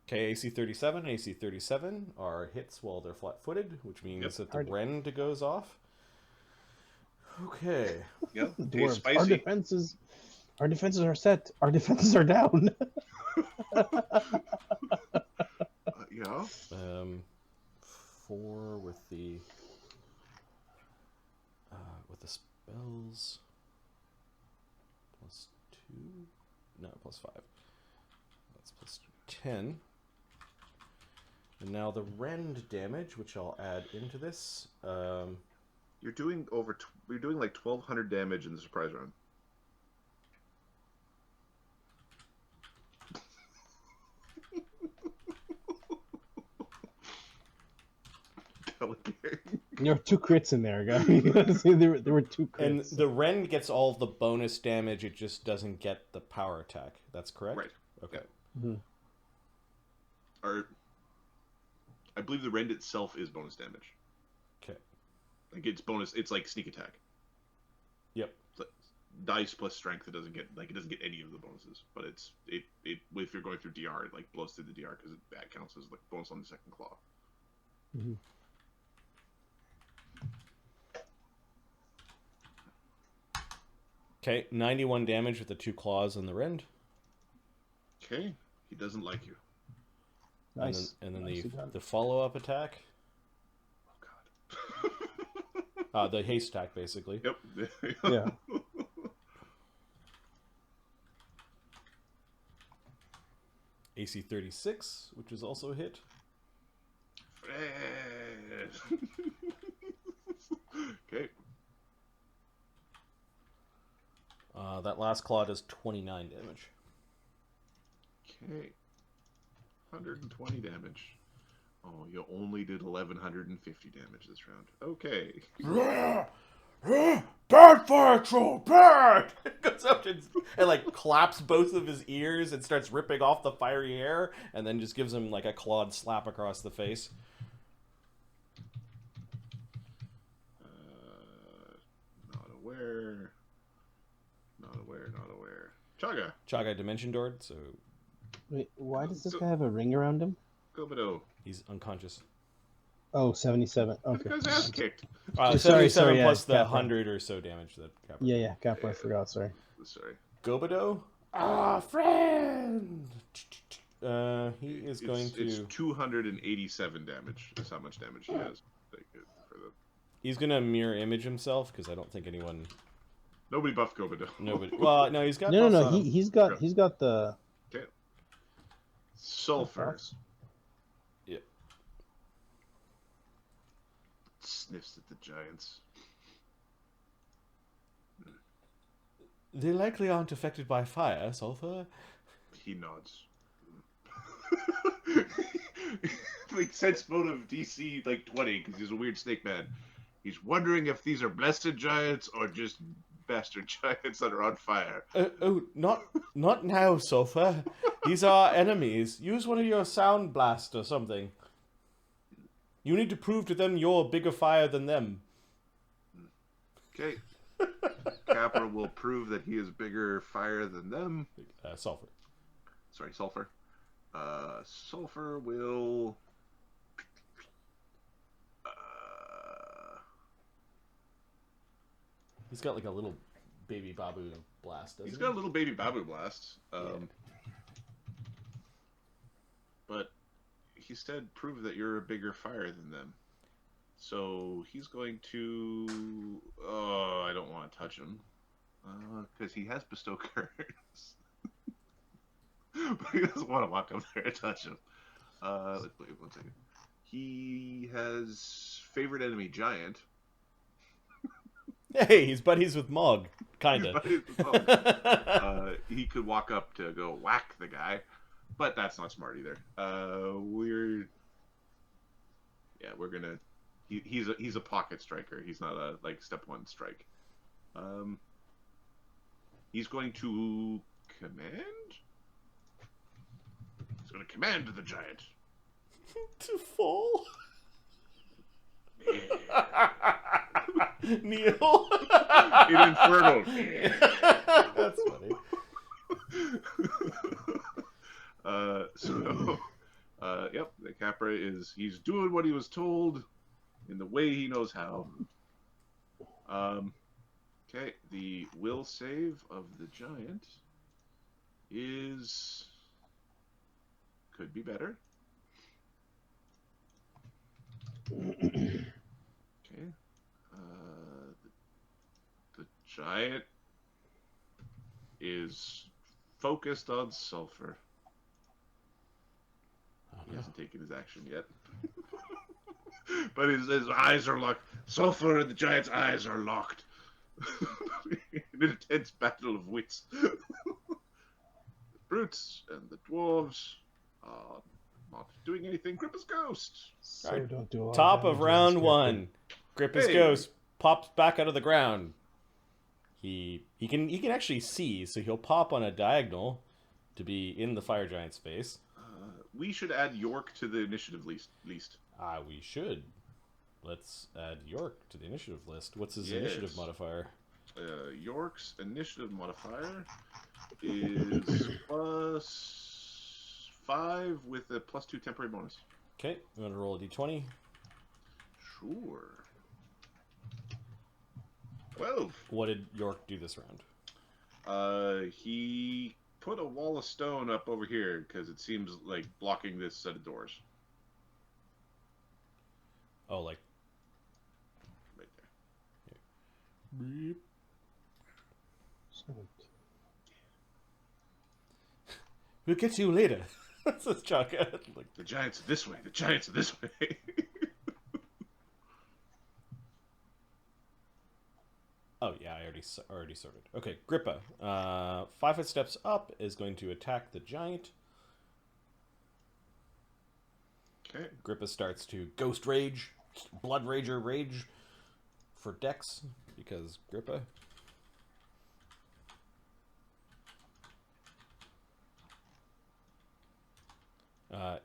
Okay, AC 37 and AC 37 are hits while they're flat-footed, which means that the rend goes off. Okay.
Yep. Hey,
Dwarves,
spicy.
our defenses are set. Our defenses are down.
Yeah.
4 with the spells. Plus 2. No, plus 5. That's plus 10. And now the rend damage, which I'll add into this.
You're doing you're doing like 1,200 damage in the surprise round.
There were 2 crits in there, guys. there were 2 crits.
And the rend gets all of the bonus damage, it just doesn't get the power attack. That's correct?
Right.
Okay.
Yeah.
Mm-hmm.
Or, I believe the rend itself is bonus damage.
Okay.
Like it's bonus. It's like sneak attack.
Yep.
It's like dice plus strength. It doesn't get any of the bonuses. But it if you're going through DR, it like blows through the DR because that counts as like bonus on the second claw.
Mm-hmm.
Okay, 91 damage with the 2 claws on the rend.
Okay, he doesn't like you.
Nice.
And then
Nicely
the
done.
follow-up attack.
Oh God.
The haste attack, basically.
Yep.
Yeah.
AC 36, which is also a hit.
Okay.
That last claw does 29 damage.
Okay. 120 damage. Oh, you only did 1,150 damage this round. Okay.
Bad fire troll, bad! Goes up and like claps both of his ears and starts ripping off the fiery hair, and then just gives him like a clawed slap across the face.
Not aware.
Chaga Dimension Doored, so
Wait, why does this guy have a ring around him?
Gobido.
He's unconscious.
Oh, 77.
This
Okay.
guy's ass kicked.
Sorry,
77
yeah,
plus the
Capra.
100 or so damage that Capra.
Yeah, Capra, I forgot, sorry.
Sorry.
Gobido? Ah, friend! He is going to...
It's 287 damage. That's how much damage he has.
He's going to mirror image himself, because I don't think anyone...
Nobody buffed Gobido.
Nobody... Well, no, he's got
No,
buffs on him.
he's got the...
Okay. Sulfurs.
Yeah.
Sniffs at the giants.
They likely aren't affected by fire, Sulfur.
He nods. Like sense motive DC like 20 because he's a weird snake man. He's wondering if these are blessed giants or just bastard giants that are on fire.
Not now, Sulfur. These are enemies. Use one of your sound blasts or something. You need to prove to them you're bigger fire than them.
Okay. Capra will prove that he is bigger fire than them.
Sulfur.
Sorry, Sulfur. Sulfur will...
He's got like a little baby Babu blast, doesn't he?
He's got a little baby Babu blast. But he said prove that you're a bigger fire than them. So he's going to... Oh, I don't want to touch him. Because he has bestow curse. But he doesn't want to walk up there and touch him. Let's wait 1 second. He has favorite enemy giant.
Hey, he's buddies with Mog. Kinda.
He could walk up to go whack the guy. But that's not smart either. We're gonna... He's a pocket striker. He's not a like step 1 strike. He's going to command. He's going to command the giant
to fall. Kneel.
In Infernal.
That's funny.
Yep, the Capra he's doing what he was told in the way he knows how. Okay, the will save of the giant could be better. Okay. The giant is focused on Sulfur. He hasn't taken his action yet. But his eyes are locked. Sulfur and the giant's eyes are locked. In an intense battle of wits. The brutes and the dwarves are not doing anything. Grippa's ghost.
So right. Don't do all
Top of round 1. Grippa's ghost pops back out of the ground. He can actually see, so he'll pop on a diagonal to be in the fire giant's face.
We should add York to the initiative least.
We should. Let's add York to the initiative list. What's his initiative modifier?
York's initiative modifier is +5 with a +2 temporary bonus.
Okay, I'm going to roll a d20.
Sure. 12.
What did York do this round?
He put a wall of stone up over here because it seems like blocking this set of doors.
Oh, like
right there.
Beep. We'll get to you later. Says Chaka. Like,
the giants are this way. The giants are this way.
Oh yeah, I already sorted. Okay, Grippa. 5 foot steps up is going to attack the giant.
Okay.
Grippa starts to Ghost Rage, Blood Rager Rage for Dex, because Grippa.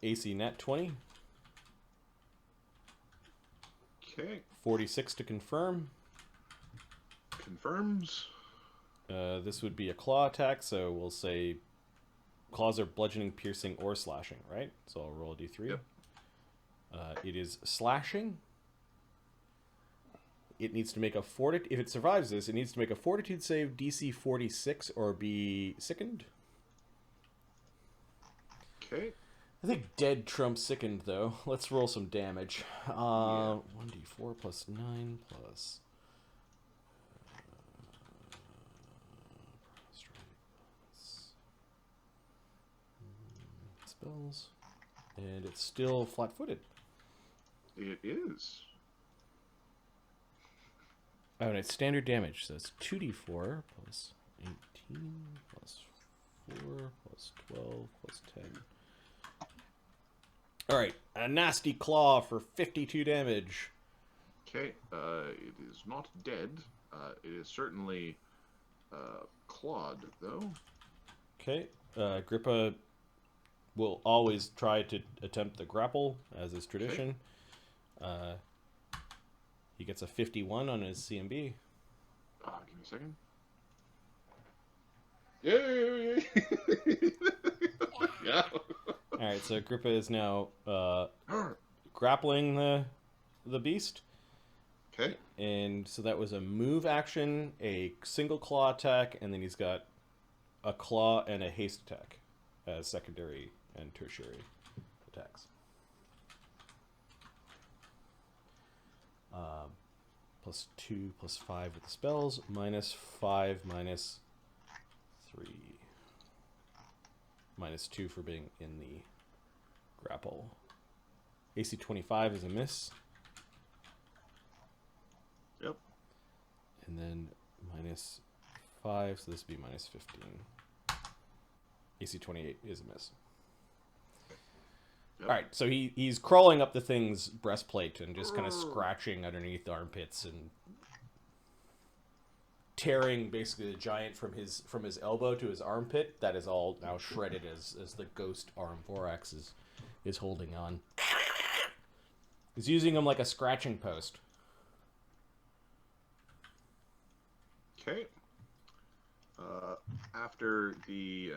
AC net 20.
Okay.
46 to confirm.
Confirms.
This would be a claw attack, so we'll say claws are bludgeoning, piercing, or slashing, right? So I'll roll a d3.
Yep.
It is slashing. It needs to make a fortitude. If it survives this, it needs to make a fortitude save, DC 46, or be sickened.
Okay.
I think dead trumps sickened, though. Let's roll some damage. 1d4 plus 9 plus... spells. And it's still flat-footed.
It is.
Oh, and it's standard damage, so it's 2d4 plus 18 plus 4 plus 12 plus 10. Alright, a nasty claw for 52 damage.
Okay, it is not dead. It is certainly clawed, though.
Okay, Grippa will always try to attempt the grapple, as is tradition. Okay. He gets a 51 on his CMB.
Give me a second. Yay! Yeah.
Alright, so Grippa is now grappling the beast.
Okay.
And so that was a move action, a single claw attack, and then he's got a claw and a haste attack as secondary and tertiary attacks. Plus 2, plus 5 with the spells, minus 5, minus 3. Minus 2 for being in the grapple. AC 25 is a miss.
Yep.
And then minus 5, so this would be minus 15. AC 28 is a miss.
Yep.
Alright, so he's crawling up the thing's breastplate and just kind of scratching underneath the armpits and tearing basically the giant from his elbow to his armpit. That is all now shredded as the ghost arm Vorax is holding on. He's using him like a scratching post.
Okay. After the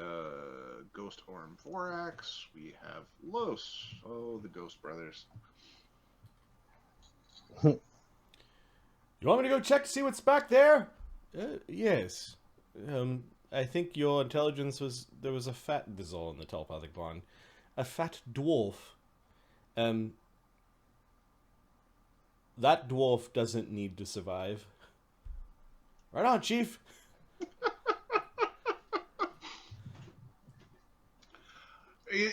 Ghost Orm Vorax, we have Los. Oh, the Ghost Brothers.
You want me to go check to see what's back there? Yes. I think your intelligence was... There was a fat... This is all in the telepathic bond. A fat dwarf. That dwarf doesn't need to survive. Right on, Chief.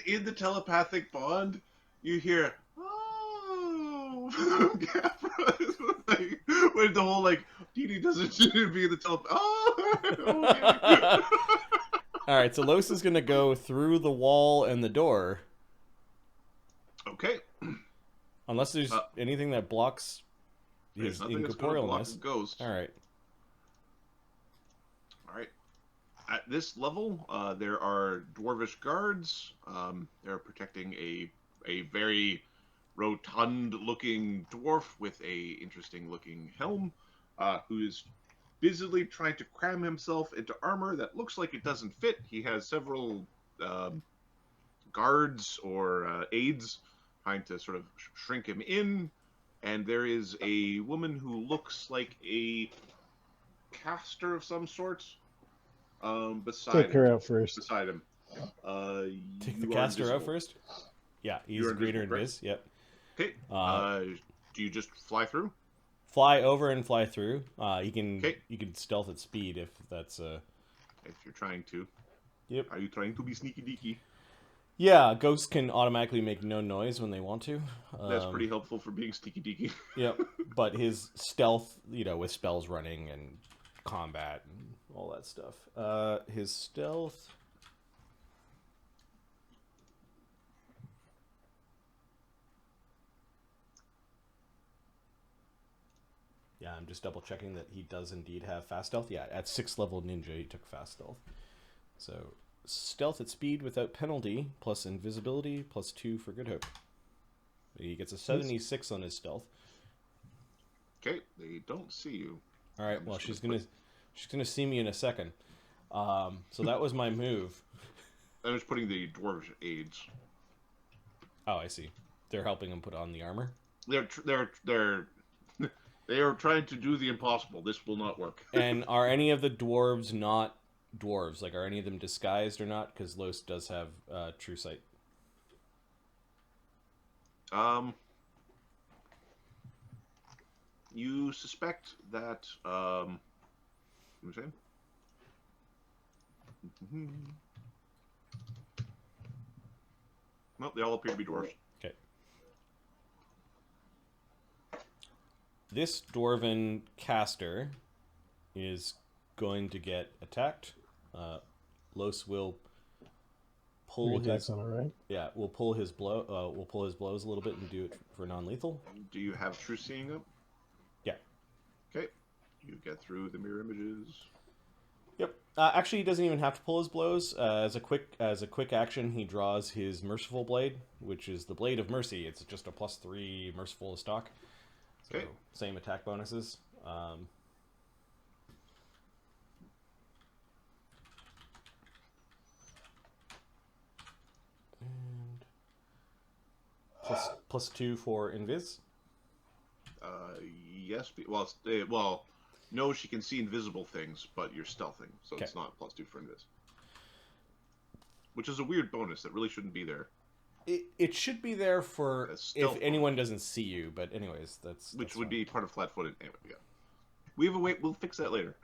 In the telepathic bond, you hear, oh, like, when the whole, like, Dee Dee doesn't need to be in the oh.
Alright, so Los is going to go through the wall and the door.
Okay.
Unless there's anything that blocks his incorporealness.
Ghost.
Alright.
Alright. At this level, there are dwarvish guards. They're protecting a very rotund-looking dwarf with a interesting-looking helm, who is busily trying to cram himself into armor that looks like it doesn't fit. He has several guards or aides trying to sort of shrink him in, and there is a woman who looks like a caster of some sort.
Take her out first.
Beside him.
Take the caster out first? Yeah, he's greater invis. Yep.
Okay. Do you just fly through?
Fly over and fly through. You can stealth at speed if that's
if you're trying to.
Yep.
Are you trying to be sneaky deaky?
Yeah, ghosts can automatically make no noise when they want to.
That's pretty helpful for being sneaky deaky.
Yep. But his stealth, with spells running and combat and all that stuff. His stealth. Yeah, I'm just double checking that he does indeed have fast stealth. Yeah, at 6th level ninja, he took fast stealth. So, stealth at speed without penalty, plus invisibility, plus 2 for Good Hope. He gets a 76 on his stealth.
Okay, they don't see you.
All right, well, she's gonna see me in a second. So that was my move.
I was putting the dwarves aids.
Oh, I see. They're helping him put on the armor.
They are trying to do the impossible. This will not work.
And are any of the dwarves not dwarves? Like, are any of them disguised or not? Because Los does have true sight.
You suspect that. What am I saying? Well, they all appear to be dwarves.
Okay. This dwarven caster is going to get attacked. Los will pull his.
On it, right?
Yeah, we'll pull his blow. We'll pull his blows a little bit and do it for non-lethal.
Do you have true seeing up?
Yeah.
Okay. You get through the mirror images.
Yep. Actually, he doesn't even have to pull his blows. As a quick action, he draws his Merciful Blade, which is the Blade of Mercy. It's just a +3 Merciful stock. So,
okay.
Same attack bonuses. And +2 for Invis.
Yes. Well, no, she can see invisible things, but you're stealthing, so it's not +2 for invis. Which is a weird bonus that really shouldn't be there.
It should be there for if anyone doesn't see you, but anyways, that's
would be part of flat-footed. Anyway, yeah. We have a way. We'll fix that later.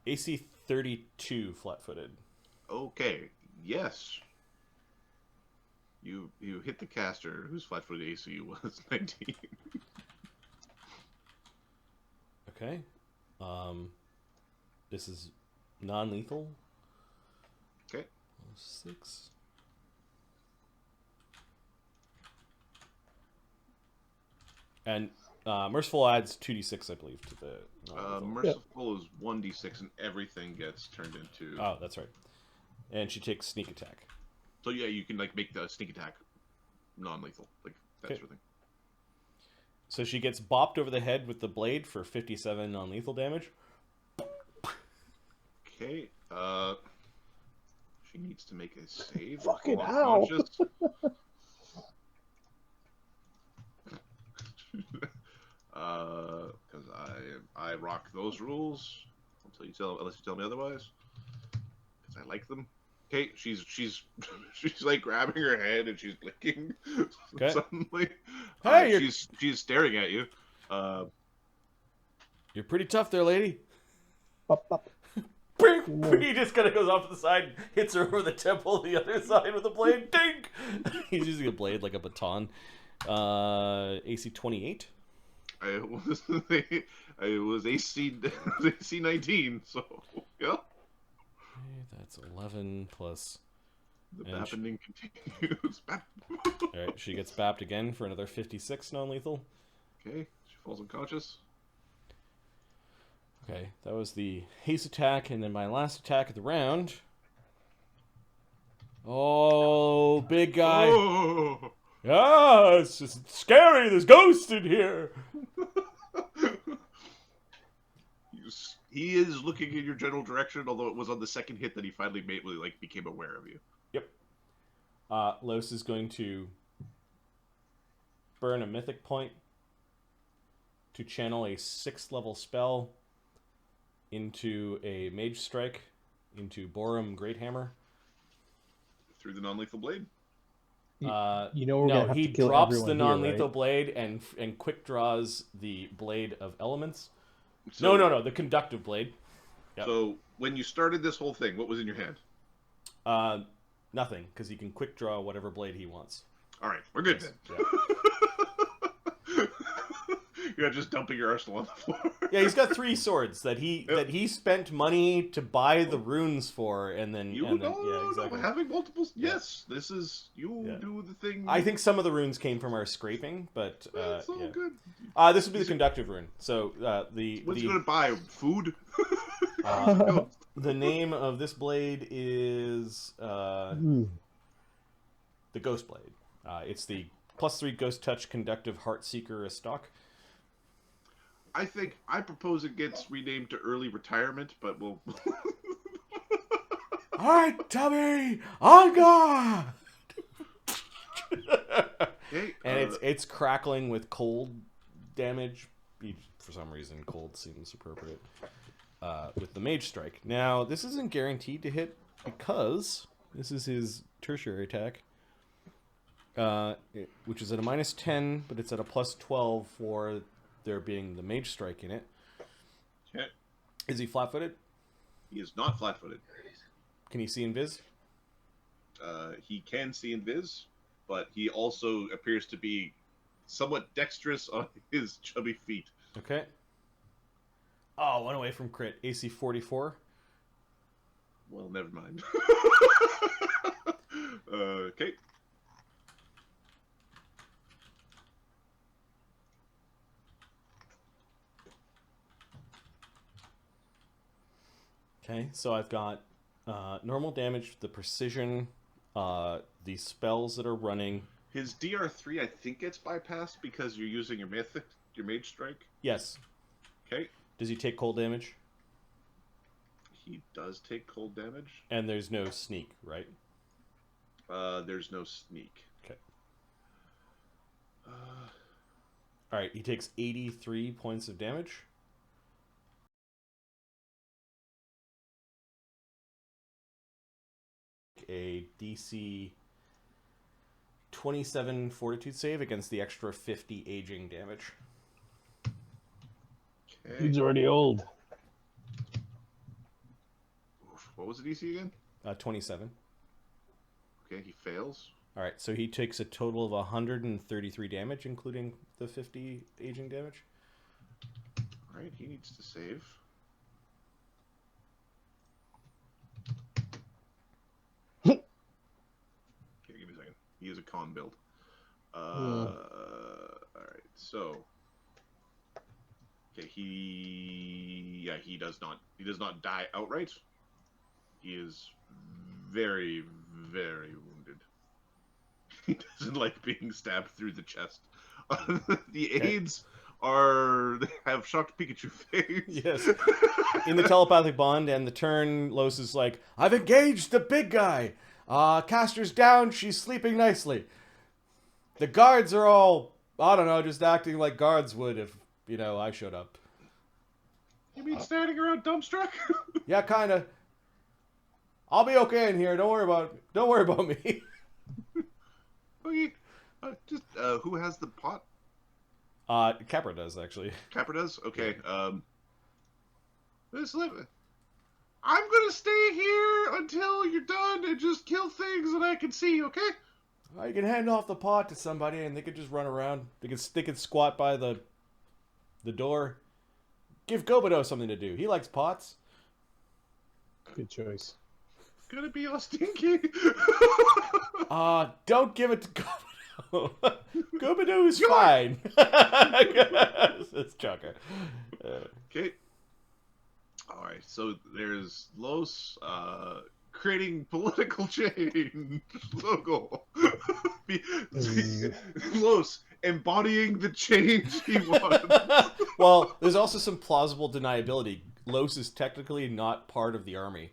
AC 32 flat-footed.
Okay. Yes. You hit the caster, whose flat-footed AC was 19.
Okay. This is non-lethal.
Okay.
6. And Merciful adds 2d6, I believe, to the...
Merciful is 1d6, and everything gets turned into...
Oh, that's right. And she takes sneak attack.
So yeah, you can like make the sneak attack non-lethal, like that sort of thing.
So she gets bopped over the head with the blade for 57 non-lethal damage.
Okay. She needs to make a save.
Fucking hell!
Because I rock those rules unless you tell me otherwise. Because I like them. Okay, she's like grabbing her head and she's blinking suddenly.
Hey,
she's staring at you.
You're pretty tough there, lady.
Bop, bop.
He just kind of goes off to the side and hits her over the temple the other side with a blade. Dink! He's using a blade like a baton. AC 28.
It was AC 19, so yeah.
That's 11 plus...
The bapping continues.
Alright, she gets bapped again for another 56 non-lethal.
Okay, she falls unconscious.
Okay, that was the haste attack, and then my last attack of the round. Oh, big guy.
Oh.
Ah, it's just scary. There's ghosts in here.
He is looking in your general direction, although it was on the second hit that he finally became aware of you.
Yep. Los is going to burn a mythic point to channel a 6th level spell into a mage strike into Borum Greathammer.
Through the non-lethal blade?
No, he drops the non-lethal blade and quick draws the blade of elements. So, no, the conductive blade. Yep.
So, when you started this whole thing, what was in your hand?
Nothing, because he can quick draw whatever blade he wants.
Alright, we're good then.
Yeah.
You're just dumping your arsenal on the floor.
Yeah, he's got 3 swords that he spent money to buy the runes for, and then exactly.
Having multiples. Yes, this is do the thing.
I think some of the runes came from our scraping, but
it's all good.
This would be the conductive rune. So
what's he gonna buy? Food.
The name of this blade is the Ghost Blade. It's the +3 Ghost Touch Conductive Heartseeker stock.
I propose it gets renamed to Early Retirement, but we'll...
All right, Tubby, on guard.
Okay,
And it's crackling with cold damage. For some reason, cold seems appropriate with the Mage Strike. Now, this isn't guaranteed to hit because this is his tertiary attack, which is at a -10, but it's at a +12 for there being the Mage Strike in it.
Okay.
Is he flat-footed?
He is not flat-footed.
Can he see invis?
He can see invis, but he also appears to be somewhat dexterous on his chubby feet.
Okay. Oh, one away from crit. AC 44.
Well, never mind. Okay.
Okay, so I've got normal damage, the precision, the spells that are running.
His DR3, I think, gets bypassed because you're using your Mage Strike.
Yes.
Okay.
Does he take cold damage?
He does take cold damage.
And there's no sneak, right?
There's no sneak.
Okay. All right, he takes 83 points of damage. A DC 27 Fortitude save against the extra 50 aging damage.
Okay.
He's already old.
What was the DC again?
27.
Okay, he fails.
All right, so he takes a total of 133 damage, including the 50 aging damage.
All right, he needs to save. Okay, give me a second. He is a con build. All right, so okay, he does not die outright. He is very, very wounded. He doesn't like being stabbed through the chest. The aides have shocked Pikachu face.
Yes. In the telepathic bond and the turn, Los is like, I've engaged the big guy. Caster's down, she's sleeping nicely. The guards are all, I don't know, just acting like guards would if, I showed up.
You mean standing around dumbstruck?
Yeah, kinda. I'll be okay in here. Don't worry about me.
Okay. Who has the pot?
Capra does, actually.
Capra does? Okay. Let's live. I'm gonna stay here until you're done and just kill things that I can see, okay?
You can hand off the pot to somebody and they could just run around. They could squat by the door. Give Gobido something to do. He likes pots.
Good choice.
Gonna be all stinky.
Don't give it to Gobido. Gobido is fine. It's Chucker.
Okay. Alright, so there's Los creating political change. Logo. Los embodying the change he wants.
Well, there's also some plausible deniability. Los is technically not part of the army.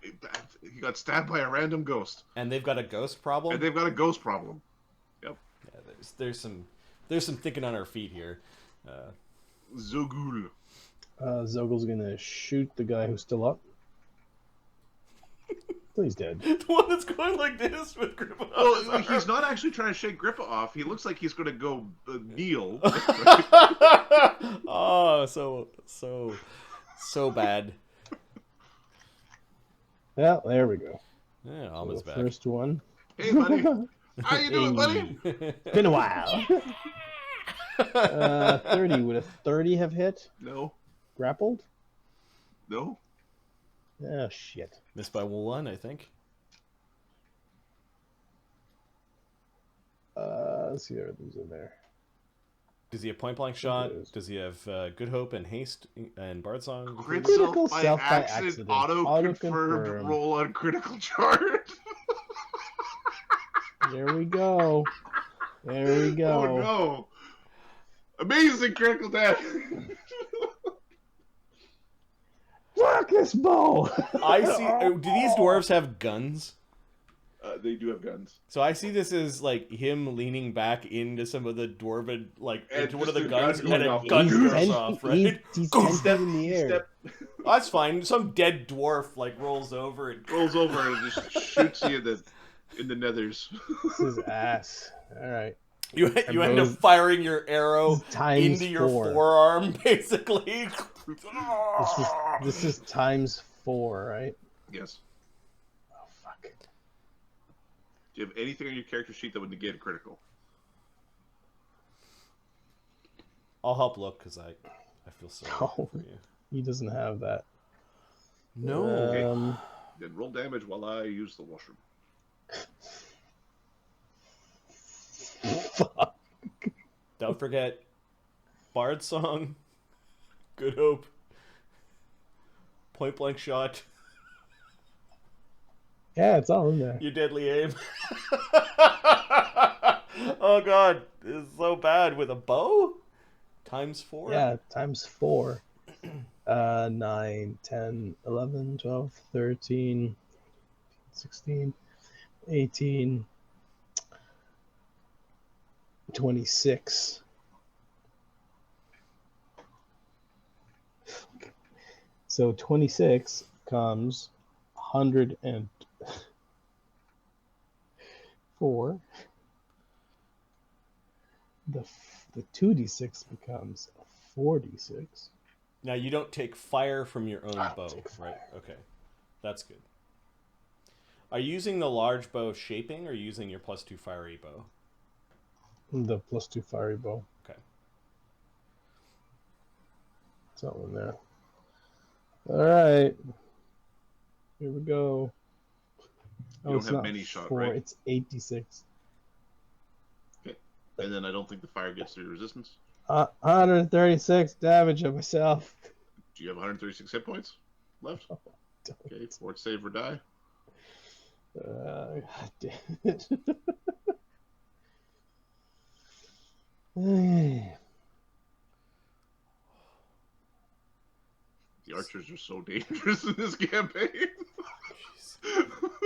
He got stabbed by a random ghost.
And they've got a ghost problem?
Yep.
Yeah, there's some thinking on our feet here.
Zogul.
Zogel's gonna shoot the guy who's still up. So he's dead.
The one that's going like this with Grippa.
Well, he's not actually trying to shake Grippa off. He looks like he's going to go kneel.
Oh, so bad.
Yeah, there we go.
Yeah, almost back.
First one.
Hey, buddy. How you doing, buddy?
It's been a while. 30. Would a 30 have hit?
No.
Grappled?
No.
Oh, shit.
Missed by 1, I think.
Let's see, everything's in there.
Does he have point blank shot? Does he have Good Hope and Haste and Bard Song?
Critical self by
accident.
accident.
Auto-confirmed roll on critical charge.
There we go. There we go.
Oh no! Amazing critical damage.
Fuck! Fuck this bow!
I see. Do these dwarves have guns?
They do have guns.
So I see this as like him leaning back into some of the dwarven, like
And
into one of
just
the
a gun
guns,
going
and a
off.
gun
He's
goes off. Right?
He's 10 feet in the
He
air.
Oh, that's fine. Some dead dwarf like rolls over and
rolls over and just shoots you in the nethers.
This is ass. All right.
you end up firing your arrow
Times
into your
4.
forearm, basically.
This is times 4, right?
Yes.
Oh fuck.
Do you have anything on your character sheet that would negate a critical?
I'll help look because I feel sorry
Oh.
for you.
He doesn't have that.
No.
Okay. Then roll damage while I use the washroom.
Fuck.
Don't forget Bard Song, Good Hope, Point Blank Shot,
Yeah, it's all in there.
Your Deadly Aim. Oh god, this is so bad with a bow? Times 4?
Yeah, times 4. 9, 10, 11, 12, 13, 16, 18, 26. So 26 comes 104. The 2d6 becomes 4d6.
Now you don't take fire from your own bow, right? Okay. That's good. Are you using the large bow shaping or using your +2 fiery bow?
The +2 fiery bow.
Okay.
It's all in there. All right. Here we go.
You don't have many shot,
4,
right?
it's 86.
Okay. And then I don't think the fire gets through resistance.
136 damage on myself.
Do you have 136 hit points left? Okay, fort save or die.
God damn it.
The archers are so dangerous in this campaign.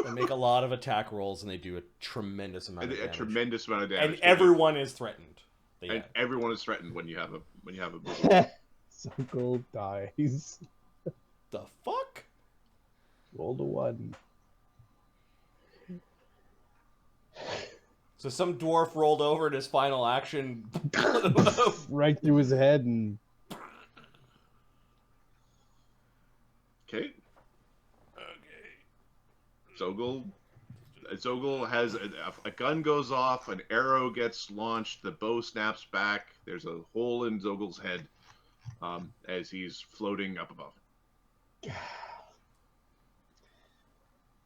They make a lot of attack rolls and they do a tremendous amount of
A
damage.
tremendous amount of damage.
And everyone is threatened.
And everyone is threatened when you have a bow.
So gold dies.
The fuck?
Roll to 1.
So some dwarf rolled over in his final action.
Right through his head and
Okay. Zogel has a gun goes off, an arrow gets launched, the bow snaps back. There's a hole in Zogel's head as he's floating up above.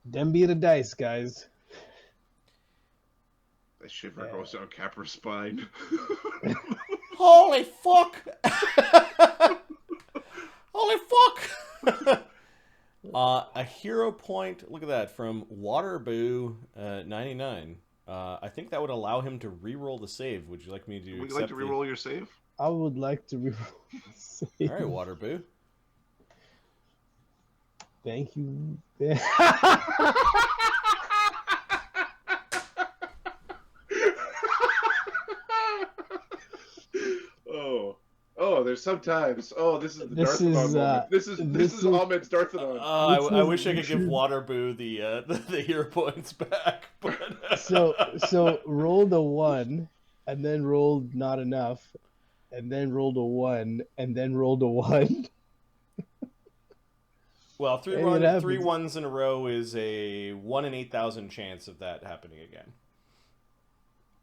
them be the dice, guys.
A shiver goes down Capra's spine.
Holy fuck! Holy fuck! A hero point, look at that, from Waterboo 99. I think that would allow him to re-roll the save. Would you like me to
Would you like to re-roll your save?
I would like to re-roll the save.
Alright, Waterboo.
Thank you.
Oh, there's sometimes. Oh, this is the
This
Darthanon
is,
moment. This is Ahmed's Darthanon.
I wish I could give Waterboo the hero points back. But
So rolled a 1, and then rolled not enough, and then rolled a 1, and then rolled a 1.
well,
Hey, it happens.
3 ones in a row is a 1 in 8,000 chance of that happening again.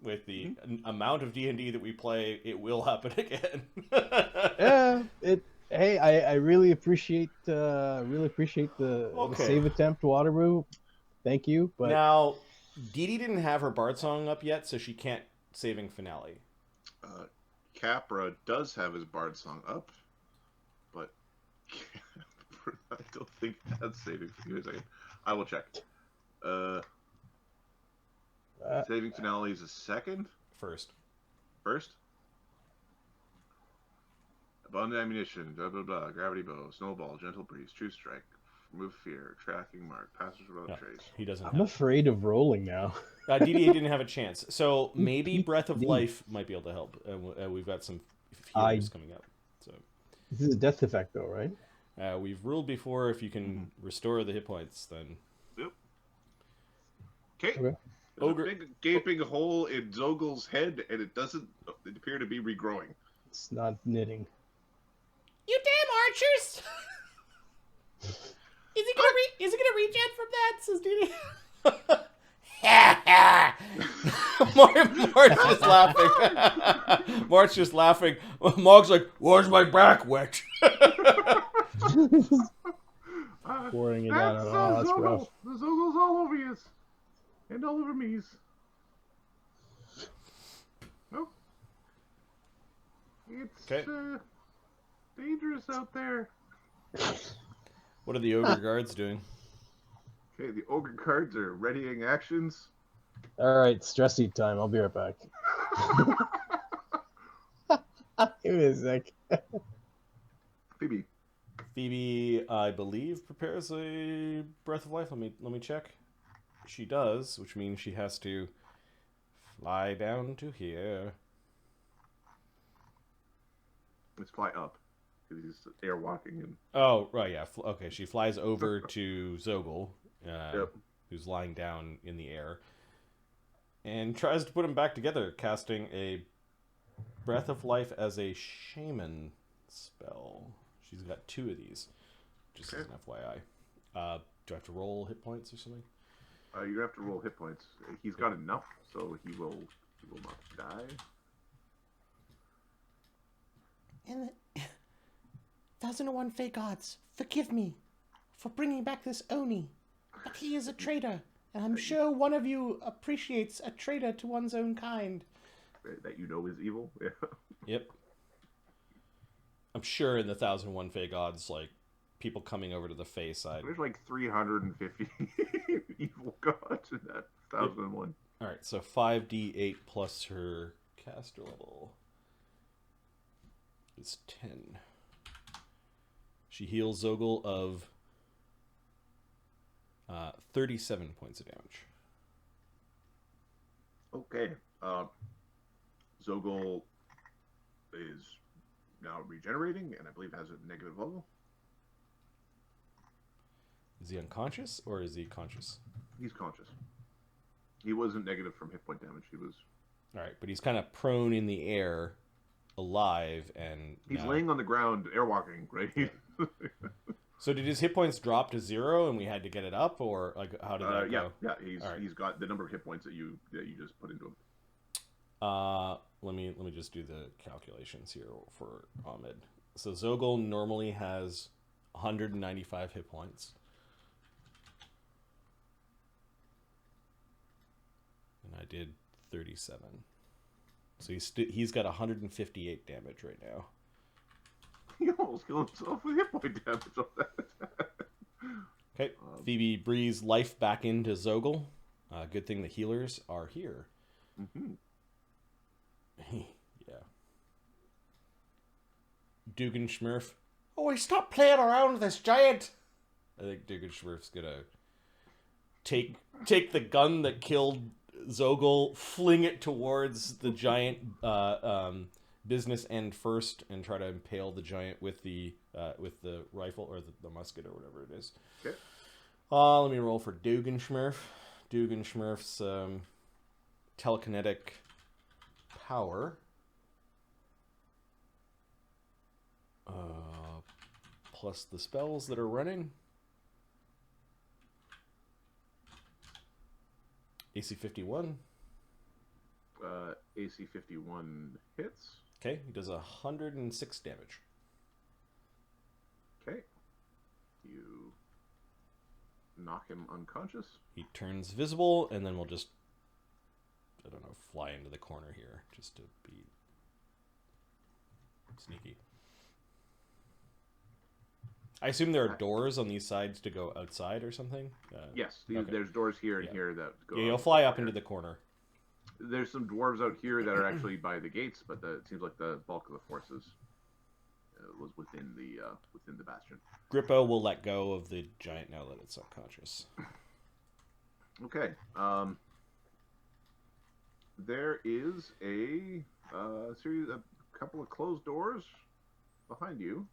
With the amount of D&D that we play, it will happen again.
Yeah, Hey, I really appreciate the save attempt, Waterboo. Thank you, but
Now, Dee Dee didn't have her Bard Song up yet, so she can't saving finale.
Capra does have his Bard Song up, but I don't think that's saving. Give me a second. I will check. Saving finale is a second?
First.
First? bond ammunition, blah, blah, blah, gravity bow, snowball, gentle breeze, true strike, remove fear, tracking mark, passage without trace.
He doesn't
I'm afraid of rolling now.
DDA didn't have a chance. So maybe Breath of Life might be able to help. We've got some healers coming up. So
This is a death effect, though, right?
we've ruled before if you can restore the hit points, then...
Yep. Okay.
Okay.
There's a big gaping hole in Zogel's head, and it doesn't appear to be regrowing.
It's not knitting.
You damn archers! Is he gonna regen from that? Says Didi.
Mark's just laughing. Mark's just laughing. Mog's like, "Where's my back wet?"
Pouring it down. Oh, that's rough.
The Zogel's all over you. And all over me's. Oh. It's dangerous out there.
What are the ogre guards doing?
Okay, the ogre cards are readying actions.
All right, stress eat time. I'll be right back. Give me a sec.
Phoebe, I believe, prepares a Breath of Life. Let me check. She does, which means she has to fly down to here.
Let's fly up. Because he's air walking. And...
Oh, right, yeah. Okay, she flies over to Zogel, who's lying down in the air, and tries to put him back together, casting a Breath of Life as a shaman spell. She's got 2 of these, just as an FYI. Do I have to roll hit points or something?
You have to roll hit points. He's got enough, so he will not die.
And 1001 Fey Gods, forgive me for bringing back this Oni, but he is a traitor, and I'm sure one of you appreciates a traitor to one's own kind.
That you know is evil? Yeah.
Yep. I'm sure in the 1001 Fey Gods, like, people coming over to the Fey side.
There's like 350 evil gods in that 1001.
Alright, so 5d8 plus her caster level is 10. She heals Zogel of 37 points of damage.
Okay. Zogel is now regenerating, and I believe has a negative level.
Is he unconscious, or is he conscious?
He's conscious. He wasn't negative from hit point damage. He was...
Alright, but he's kind of prone in the air, alive, and...
He's laying on the ground, airwalking, right?
Yeah. So did his hit points drop to 0 and we had to get it up, or like how did that go?
Yeah. He's got the number of hit points that you just put into him.
Let me just do the calculations here for Ahmed. So Zogel normally has 195 hit points. And I did 37. So he's got 158 damage right now.
He almost killed himself with hit point damage on that.
Okay, Phoebe breathes life back into Zogel. Good thing the healers are here.
Mm-hmm.
Yeah. Dugan Schmurf.
Oh, stop playing around with this giant.
I think Dugan Schmurf's gonna take the gun that killed Zogel, fling it towards the giant business end first, and try to impale the giant with the rifle or the musket or whatever it is.
Okay.
Let me roll for Dugan Schmurf. Dugan Schmurf's telekinetic power. Plus the spells that are running. AC 51.
AC 51 hits.
Okay, he does 106 damage.
Okay. You knock him unconscious.
He turns visible, and then we'll just, I don't know, fly into the corner here, just to be sneaky. I assume there are doors on these sides to go outside or something?
Yes,
okay.
There's doors here and here that go.
Yeah, you'll fly up into the corner.
There's some dwarves out here that are actually by the gates, but it seems like the bulk of the forces was within the bastion.
Grippo will let go of the giant now that it's unconscious.
Okay. There is a couple of closed doors behind you,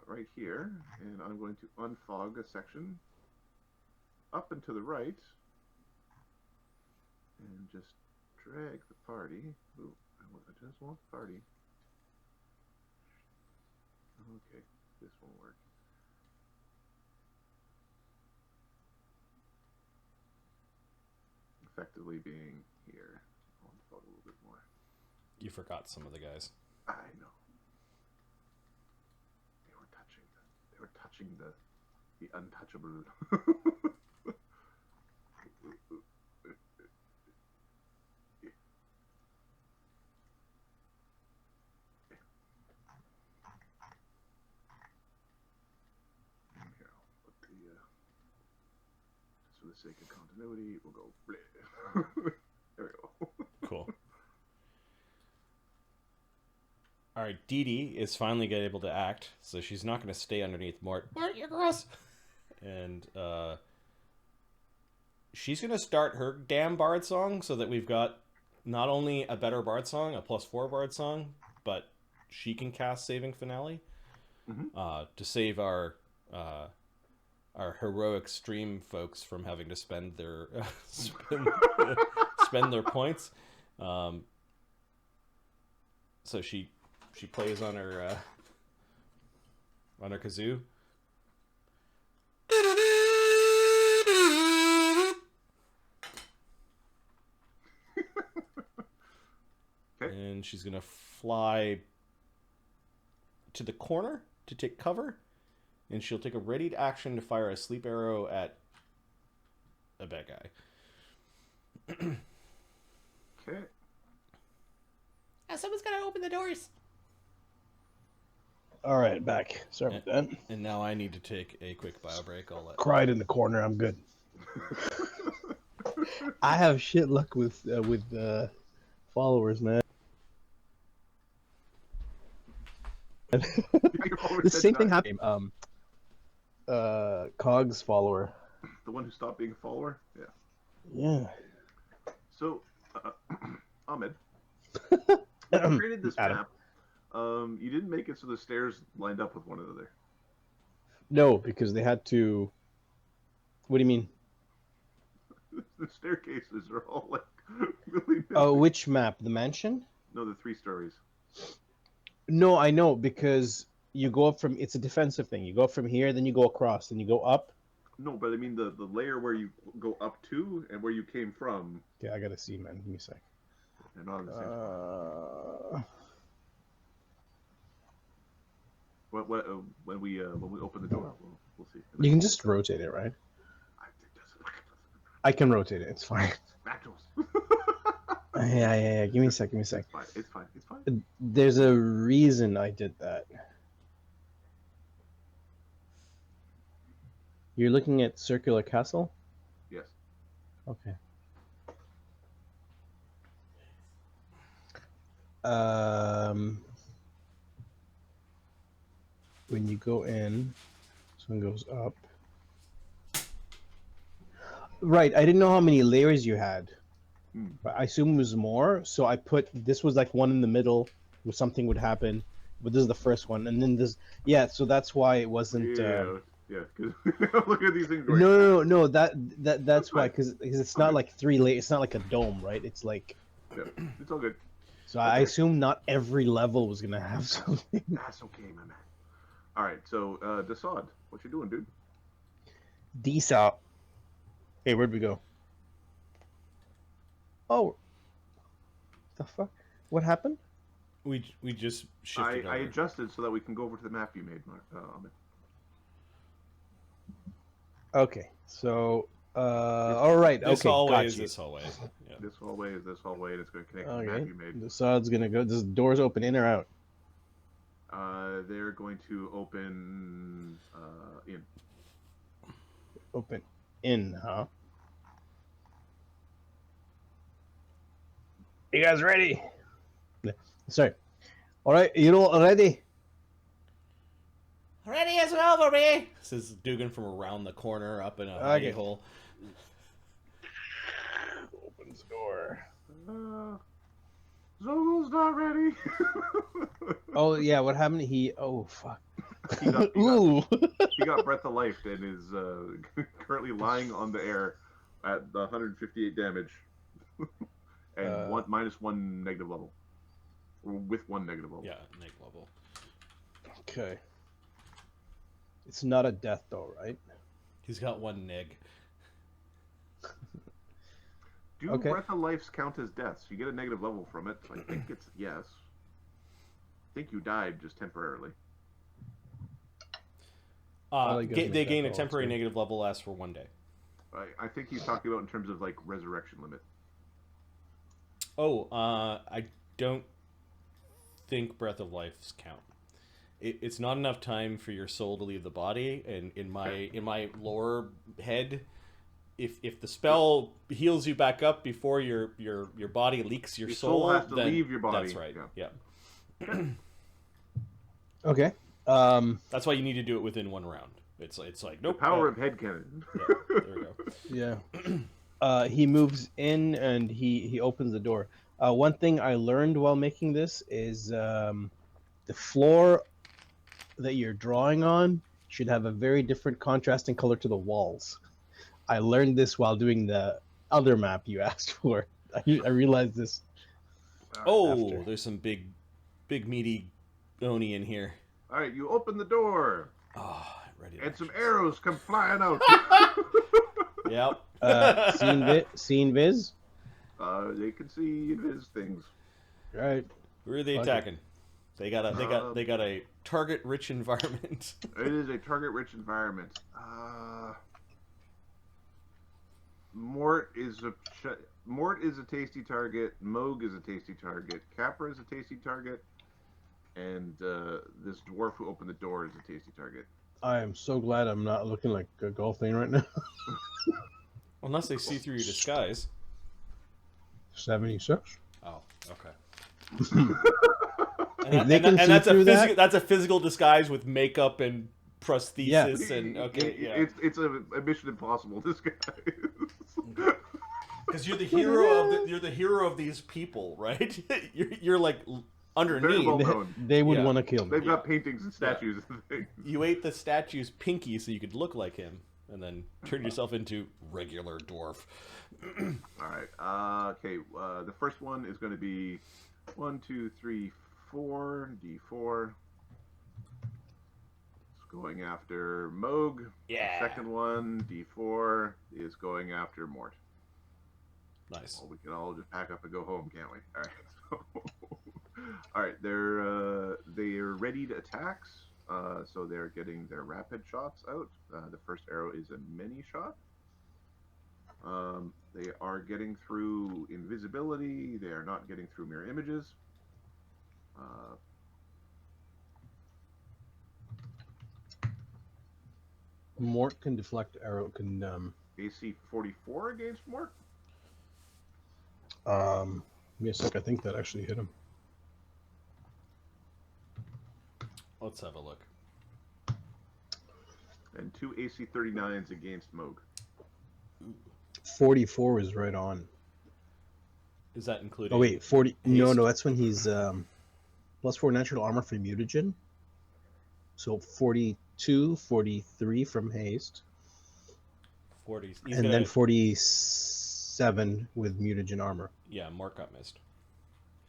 right here, and I'm going to unfog a section up and to the right, and just drag the party. Ooh, I just want the party. Okay, this won't work. Effectively being here. I'll unfog a little bit more.
You forgot some of the guys.
I know. They were touching the untouchable. Here, I'll put the just for the sake of continuity, we'll go bleh. There we go.
Cool. All right, Dee Dee is finally able to act, so she's not going to stay underneath Mort. Mort, you're gross. And she's going to start her damn bard song so that we've got not only a better bard song, a +4 bard song, but she can cast Saving Finale to save our heroic stream folks from having to spend their spend their points. So she plays on her kazoo.
Okay.
And she's gonna fly to the corner to take cover, and she'll take a readied action to fire a sleep arrow at a bad guy.
Okay.
Someone's gotta open the doors.
All right, back. Sorry about that.
And now I need to take a quick bio break. I'll let.
Cried in the corner. I'm good. I have shit luck with followers, man. The same thing happened. Cog's follower.
The one who stopped being a follower? Yeah.
Yeah.
So, Ahmed, you created this
Adam.
map. You didn't make it so the stairs lined up with one another.
No, because they had to. What do you mean?
The staircases are all like really
Oh, which map? The mansion?
No, the 3 stories.
No, I know, because you go up from. It's a defensive thing. You go up from here, then you go across, then you go up.
No, but I mean the layer where you go up to and where you came from.
Yeah, I gotta see, man. Give me a sec.
They're not on the same spot. When we open the door, we'll see.
You can just rotate it, right?
I think that's
I can rotate it. It's fine.
back to us.
Yeah. Give me a sec.
It's fine.
There's a reason I did that. You're looking at Circular Castle?
Yes.
Okay. When you go in, this one goes up. Right, I didn't know how many layers you had. But I assume it was more, so I put, this was like one in the middle where something would happen, but this is the first one, and then this, yeah, so that's why it wasn't...
Yeah, because look at these things going...
No, that's why, because it's not like 3 layers, it's not like a dome, right? It's like...
Yeah, it's all good.
So okay. I assume not every level was going to have something.
That's okay, my man. Alright, so, Desaad, what you doing, dude?
Desaad. Hey, where'd we go? Oh. The fuck? What happened?
We just shifted
I
over.
adjusted so that we can go over to the map you made, Ahmed.
Okay, so, alright,
This
okay,
hallway
got
is
you.
this hallway. Yeah.
This hallway is this hallway, and it's going to connect to the map you made.
Desaad's gonna go, this door's open in or out?
They're going to open, in.
Open in, huh? You guys ready? Sorry. Alright, you're all ready?
Ready as well, baby.
Says Dugan from around the corner up in a hidey hole.
Opens the door.
Zogal's not ready.
Oh yeah, what happened? Oh fuck.
He got breath of life and is currently lying on the air at the 158 damage and -1 negative level. Or with 1 negative level.
Yeah, negative level.
Okay. It's not a death though, right?
He's got 1 neg.
Do breath of lives count as deaths? You get a negative level from it. So I think it's yes. I think you died just temporarily.
They gain a temporary negative level, lasts for 1 day.
I think he's talking about in terms of like resurrection limit.
Oh, I don't think breath of lives count. It's not enough time for your soul to leave the body, and in my lore head, if the spell heals you back up before your body leaks your soul
has to
then
leave your body.
That's right. Yeah.
Okay.
That's why you need to do it within 1 round. It's like nope.
The power of headcanon.
Yeah, there we go.
Yeah. He moves in and he opens the door. One thing I learned while making this is the floor that you're drawing on should have a very different contrasting color to the walls. I learned this while doing the other map you asked for. I realized this.
Oh, there's some big meaty Oni in here.
All right, you open the door.
Oh, ready.
And some arrows come flying out.
Yep.
Seen Viz?
They can see Viz things.
Right.
Where are they attacking? They got a target-rich environment.
It is a target-rich environment. Mort is a tasty target. Moog is a tasty target. Capra is a tasty target. And this dwarf who opened the door is a tasty target.
I am so glad I'm not looking like a Golfing right now.
Unless they see through your disguise.
76.
Oh, okay.
and
that's a physical disguise with makeup and prosthesis and
It's a Mission Impossible disguise.
Because you're the hero of these people, right? you're like underneath.
Well
they would want to kill me.
They've got paintings and statues and things.
You ate the statue's pinky so you could look like him, and then turn yourself into regular dwarf.
All right. Okay. The first one is going to be 1, 2, 3, 4 D4. It's going after Moog.
Yeah.
The second one D4 is going after Mort.
Nice.
Well, we can all just pack up and go home, can't we? All right. All right. They're ready to attack. So they're getting their rapid shots out. The first arrow is a mini shot. They are getting through invisibility. They are not getting through mirror images.
Mort can deflect arrow. Can
AC 44 against Mort.
Give me a sec. I think that actually hit him.
Let's have a look.
And 2 AC 39s against Moog.
44 is right on.
Is that including?
Oh wait, 40.
Haste?
No, that's when he's +4 natural armor from mutagen. So 42, 43 from haste.
40s.
And then 47 with mutagen armor.
Yeah, Mark got missed.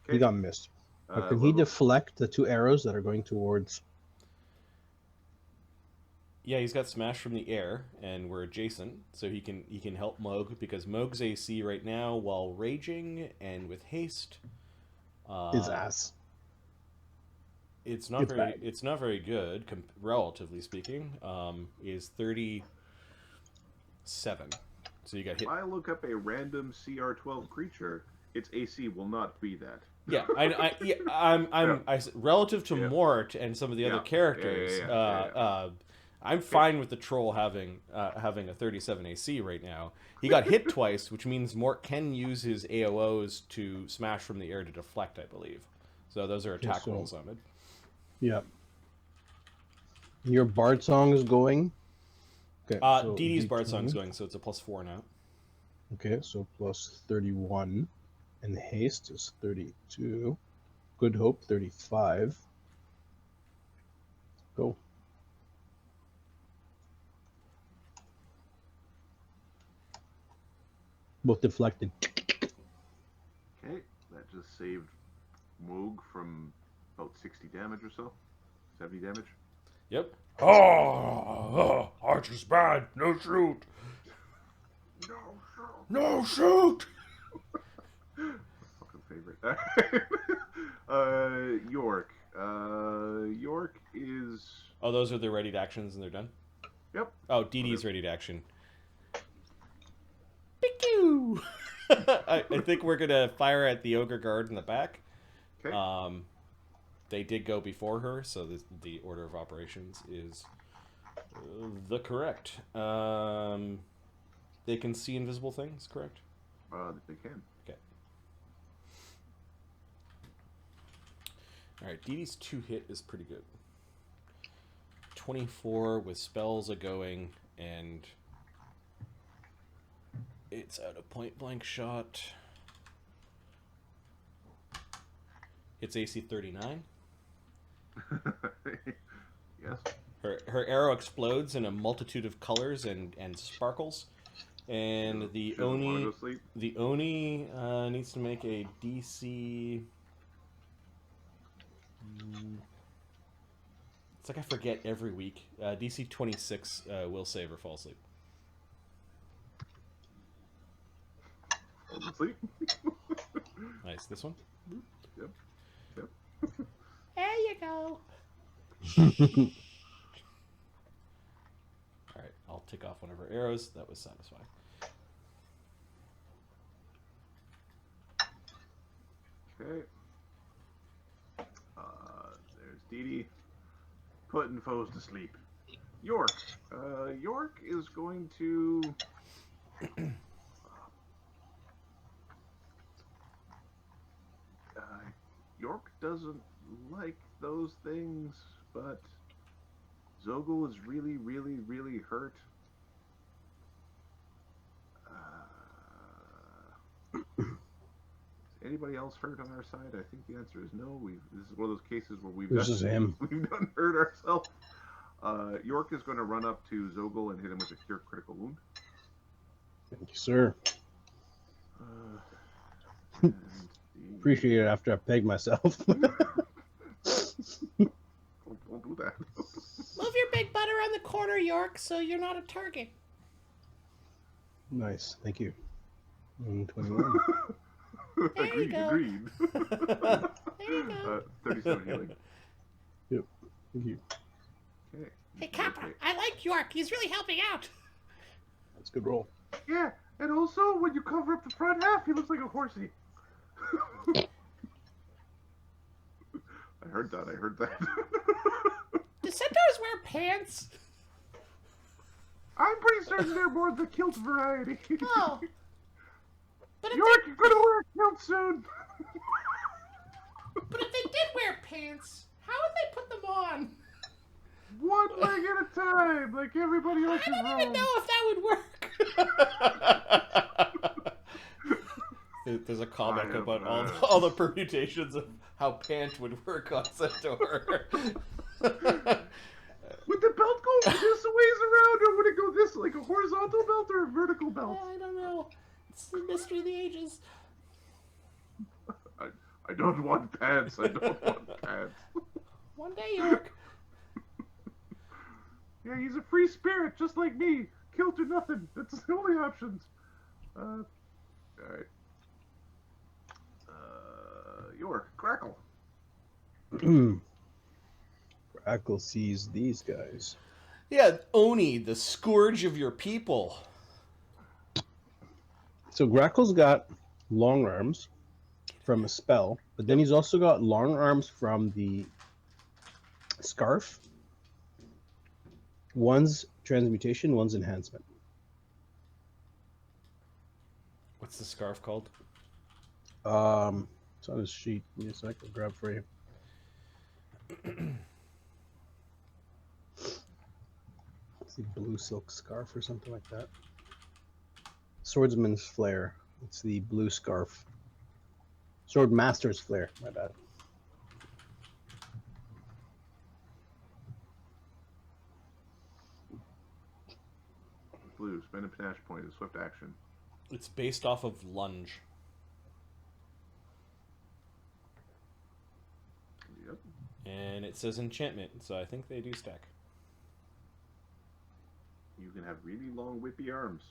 He got missed. But can he deflect the 2 arrows that are going towards?
Yeah, he's got smash from the air, and we're adjacent, so he can help Moog because Moog's AC right now, while raging and with haste,
his ass.
It's not very good, relatively speaking. Is 37. So you got hit.
If I look up a random CR12 creature, its AC will not be that.
Yeah, I relative to Mort and some of the other characters. I'm fine with the troll having a 37 AC right now. He got hit twice, which means Mort can use his AOOs to smash from the air to deflect, I believe. So those are attack rolls on it.
Yeah. Your Bard song is going. Okay. So
Dee Dee's Bard
D20.
song's going, so it's a +4 now.
Okay, so plus 31. And haste is 32. Good Hope, 35. Go. Both deflected.
Okay, that just saved Moog from about 60 damage or so. 70 damage.
Yep. Archer's bad. No shoot. No shoot.
Fucking favorite. York. York is.
Oh, those are the ready to actions and they're done?
Yep.
Oh, Dee Dee's ready to action. Pick-oo! I think we're going to fire at the Ogre Guard in the back.
Okay.
They did go before her, so the order of operations is the correct. They can see invisible things, correct?
They can.
Okay. Alright, Dee Dee's 2-hit is pretty good. 24 with spells a-going, and it's at a point-blank shot. It's AC 39.
Yes.
Her arrow explodes in a multitude of colors and sparkles. And the Oni needs to make a DC. It's like I forget every week. DC 26 will save or fall asleep.
Sleep.
Nice. This one?
Yep. Yep.
There you go.
Alright, I'll tick off one of her arrows. That was satisfying.
Okay. There's Dee Dee. Putting foes to sleep. York. York is going to... York doesn't like those things, but Zogel is really, really, really hurt. Is anybody else hurt on our side? I think the answer is no. This is one of those cases where we've done hurt ourselves. York is going to run up to Zogel and hit him with a cure critical wound.
Thank you, sir. Appreciate it after I pegged myself.
Don't do that.
Move your big butt around the corner, York, so you're not a target.
Nice, thank you. 21.
There you go.
Agreed.
There you go.
37 healing.
Yep, thank you.
Okay.
Hey, Kappa, I like York. He's really helping out.
That's a good roll.
Yeah, and also when you cover up the front half, he looks like a horsey. I heard that.
Do centaurs wear pants?
I'm pretty certain they're more the kilt variety.
Oh. But if
York, you're gonna wear a kilt soon.
But if they did wear pants, how would they put them on?
One leg at a time, like everybody else.
I don't even know if that would work.
There's a comic about all the permutations of how pant would work on Centaur.
Would the belt go this ways around, or would it go this, like a horizontal belt or a vertical belt?
I don't know. It's the mystery of the ages.
I don't want pants. I don't want pants.
One day, York.
Yeah, he's a free spirit, just like me. Kilt or nothing. That's the only options. Alright. York, Crackle.
Crackle sees these guys.
Yeah, Oni, the scourge of your people.
So Grackle's got long arms from a spell, but then he's also got long arms from the scarf. One's transmutation, one's enhancement.
What's the scarf called?
It's on his sheet. Give me a sec, I'll grab for you. It's the blue silk scarf or something like that. Swordsman's flare. It's the blue scarf. Swordmaster's flare. My bad.
Blue. Spend a panache point. A swift action.
It's based off of lunge.
Yep.
And it says enchantment, so I think they do stack.
You can have really long, whippy arms.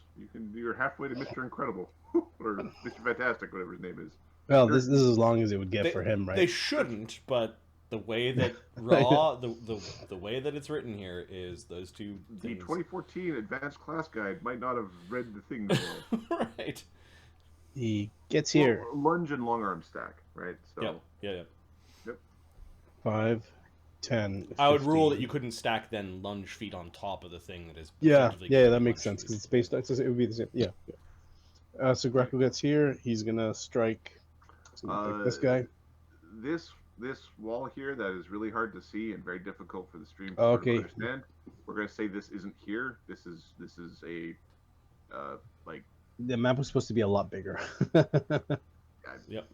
You're halfway to Mr. Incredible or Mr. Fantastic, whatever his name is.
Well, this is as long as it would get for him, right?
They shouldn't, but the way that Raw, the way that it's written here is those two
The
things.
2014 Advanced Class Guide might not have read the things well.
Right.
He gets here.
Well, lunge and long arm stack, right? So.
Yep.
5, 10.
I would
15.
rule that you couldn't stack then lunge feet on top of the thing that is.
Yeah,
effectively
yeah,
giving
that
you
makes
lunge
sense
feet.
because it's based on. It would be the same. Yeah. So Greco gets here. He's gonna strike. Like this guy.
This wall here that is really hard to see and very difficult for the stream to
Okay.
understand. We're gonna say this isn't here. This is a like.
The map was supposed to be a lot bigger.
Yep.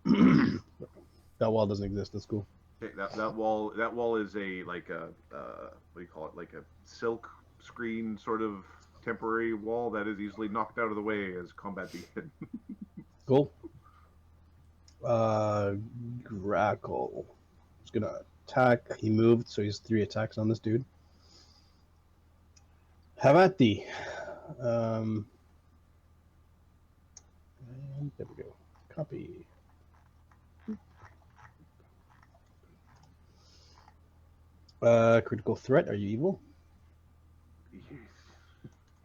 That wall doesn't exist. That's cool.
Okay, that wall is a like a what do you call it, like a silk screen sort of temporary wall that is easily knocked out of the way as combat begins.
Cool. Grackle. He's gonna attack. He moved, so he's 3 attacks on this dude. Have at thee. And there we go. Copy. Critical threat. Are you evil?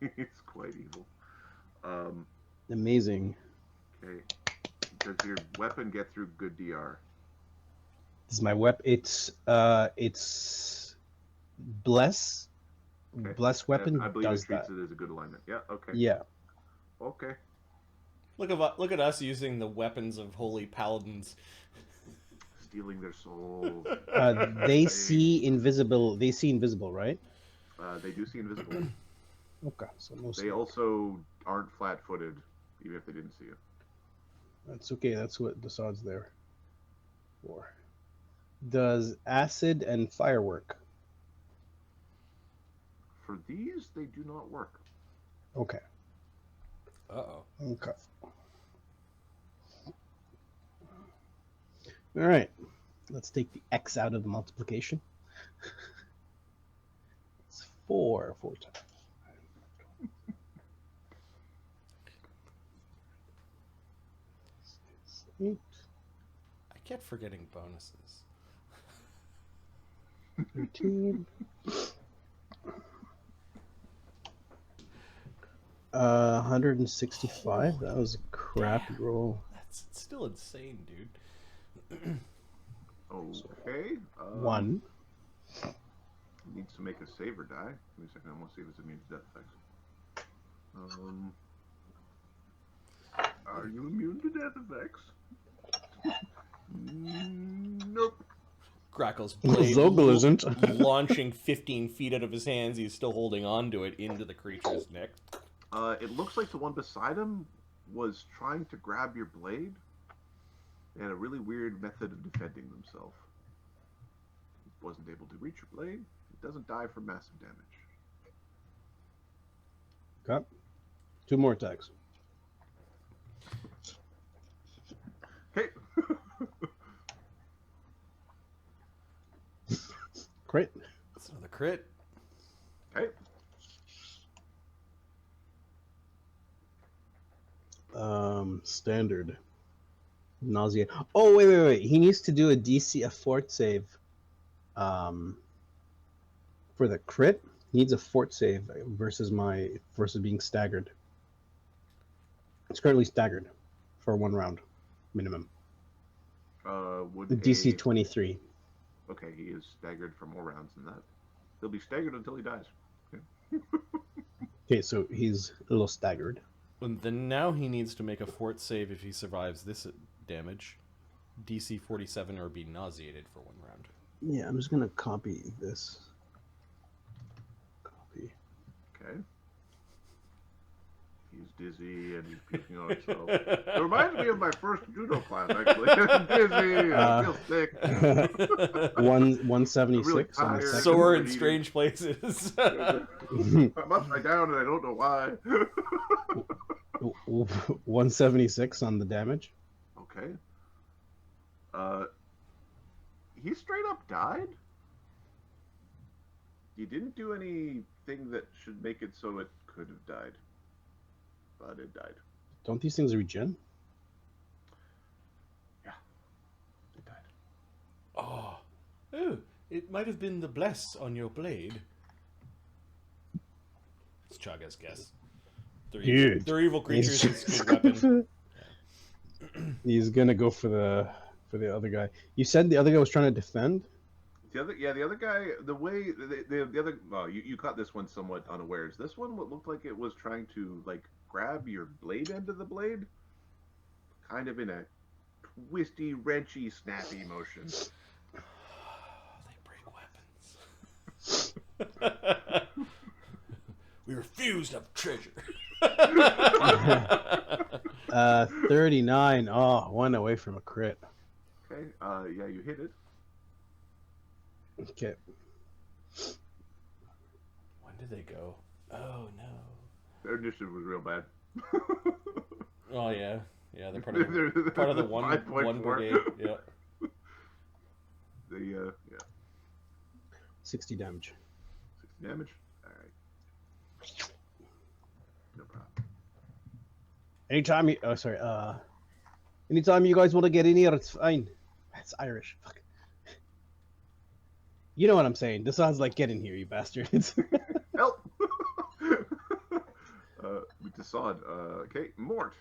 It's quite evil.
Amazing.
Okay. Does your weapon get through good DR?
This is my weapon. It's bless.
Okay.
Bless weapon
I believe
does
it treats
that.
it as a good alignment. Yeah. Okay.
Yeah.
Okay.
Look at us using the weapons of holy paladins.
Stealing their souls.
They see invisible. They see invisible, right?
They do see invisible.
Okay, so no.
They also aren't flat-footed, even if they didn't see you.
That's okay. That's what the sod's there for. Does acid and fire work?
For these, they do not work.
Okay.
Uh-oh.
Okay. All right. Let's take the X out of the multiplication. It's 4 times. 8,
I kept forgetting bonuses.
13. 165. That was a crappy roll.
That's still insane, dude.
Okay.
1.
Needs to make a save or die. Give me a second. I want to see if it's immune to death effects. Are you immune to death effects? Nope.
Grackle's blade
Zogel isn't.
launching 15 feet out of his hands. He's still holding on to it into the creature's neck.
It looks like the one beside him was trying to grab your blade. They had a really weird method of defending themselves. He wasn't able to reach your blade. It doesn't die from massive damage.
Okay. 2 more attacks.
Okay.
Crit.
That's another crit.
Okay.
Standard. Nausea. Oh, wait. He needs to do a fort save. For the crit, he needs a fort save versus being staggered. It's currently staggered for 1 round minimum.
Would
The DC 23.
Okay, he is staggered for more rounds than that. He'll be staggered until he dies.
Okay, so he's a little staggered.
And then now he needs to make a fort save if he survives this damage. DC 47 or be nauseated for 1 round.
Yeah, I'm just gonna copy this. Copy.
Okay. He's dizzy and he's puking on himself. It reminds me of my first judo class, actually. I'm dizzy, I feel sick.
176
really
on the
tired.
second.
Sore in strange places.
I'm upside down and I don't know why.
176 on the damage.
Okay. He straight up died? He didn't do anything that should make it so it could have died. But it died.
Don't these things regen?
Yeah. It died.
Oh, it might have been the bless on your blade. It's Chaga's guess. They're evil creatures. It's a good weapon.
He's gonna go for the other guy. You said the other guy was trying to defend?
The other guy, the way the other, well, you caught this one somewhat unawares. This one looked like it was trying to like grab your blade end of the blade, kind of in a twisty, wrenchy, snappy motion.
They break weapons. We refuse to have treasure.
39. Oh, one away from a crit.
Okay, yeah, you hit it.
Okay.
When did they go? Oh no.
Their initiative was real bad.
Oh yeah, they're part of the one
5.4.
brigade. Yeah.
Yeah.
60 damage.
60 damage. All right. No problem.
Anytime you guys want to get in here, it's fine. That's Irish. Fuck. You know what I'm saying. This sounds like get in here, you bastards.
Help! We decide. Okay, Mort.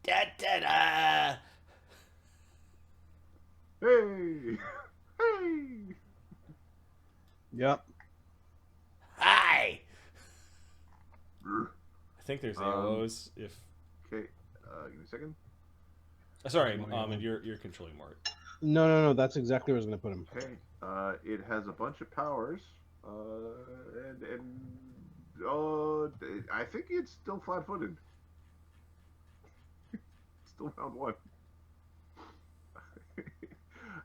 Da da da.
Hey! Hey!
Yep.
Hi.
Brr.
I think there's AOs. If
Okay, give me a second.
sorry, you're controlling Mort.
No. That's exactly where I was gonna put him.
Okay, it has a bunch of powers, and I think it's still flat-footed. Still round one.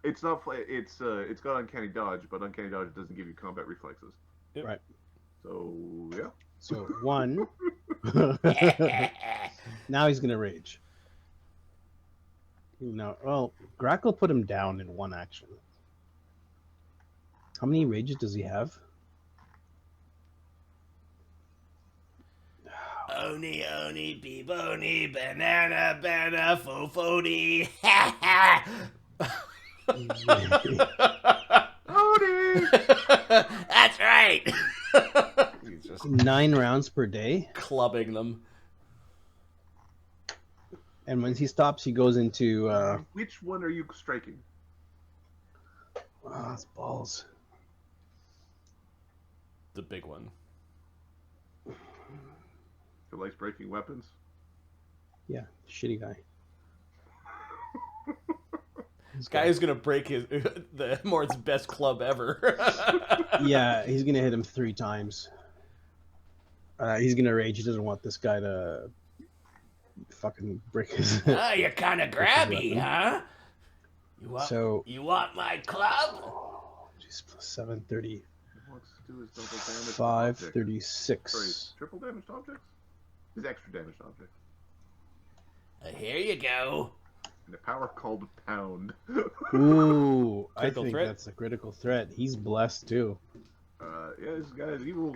It's not it's got uncanny dodge, but uncanny dodge doesn't give you combat reflexes.
Yep.
Right.
So yeah.
So 1. Now he's gonna rage. No, well, Grackle put him down in one action. How many rages does he have?
Oni, oni, beeboni, banana, banana, fofoni.
Oni!
That's right. He's just
9 rounds per day,
clubbing them.
and when he stops, he goes into.
Which one are you striking?
Oh, it's balls.
The big one.
Who likes breaking weapons?
Yeah, shitty guy.
This guy is gonna break the Mort's best club ever.
Yeah, he's gonna hit him 3 times. He's gonna rage. He doesn't want this guy to fucking break his.
Oh, you're kind of grabby, huh? You want my club?
Oh, jeez, plus 7, 30.
He wants to do his double damage. to
5,
objects.
36.
Sorry, triple damage to objects? His extra damage to objects.
Here you go.
And a power called Pound.
Ooh, I
Critical
think
threat?
that's a critical threat. He's blessed too.
Yeah, this guy's evil.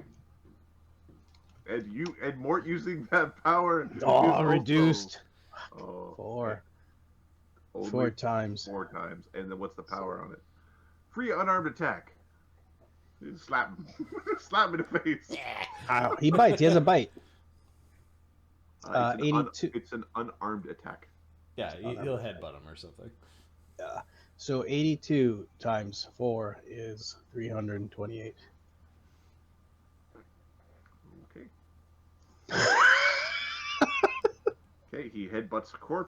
And Mort using that power. is
Oh,
also-
reduced.
Oh,
4.
only
4 times.
4 times. And then what's the power on it? Free unarmed attack. Just slap him. Slap him in the face.
Ow, he bites. He has a bite.
It's an
82.
it's an unarmed attack.
Yeah, he'll headbutt him or something.
So 82 times 4 is 328.
Okay. Okay, he headbutts a corpse.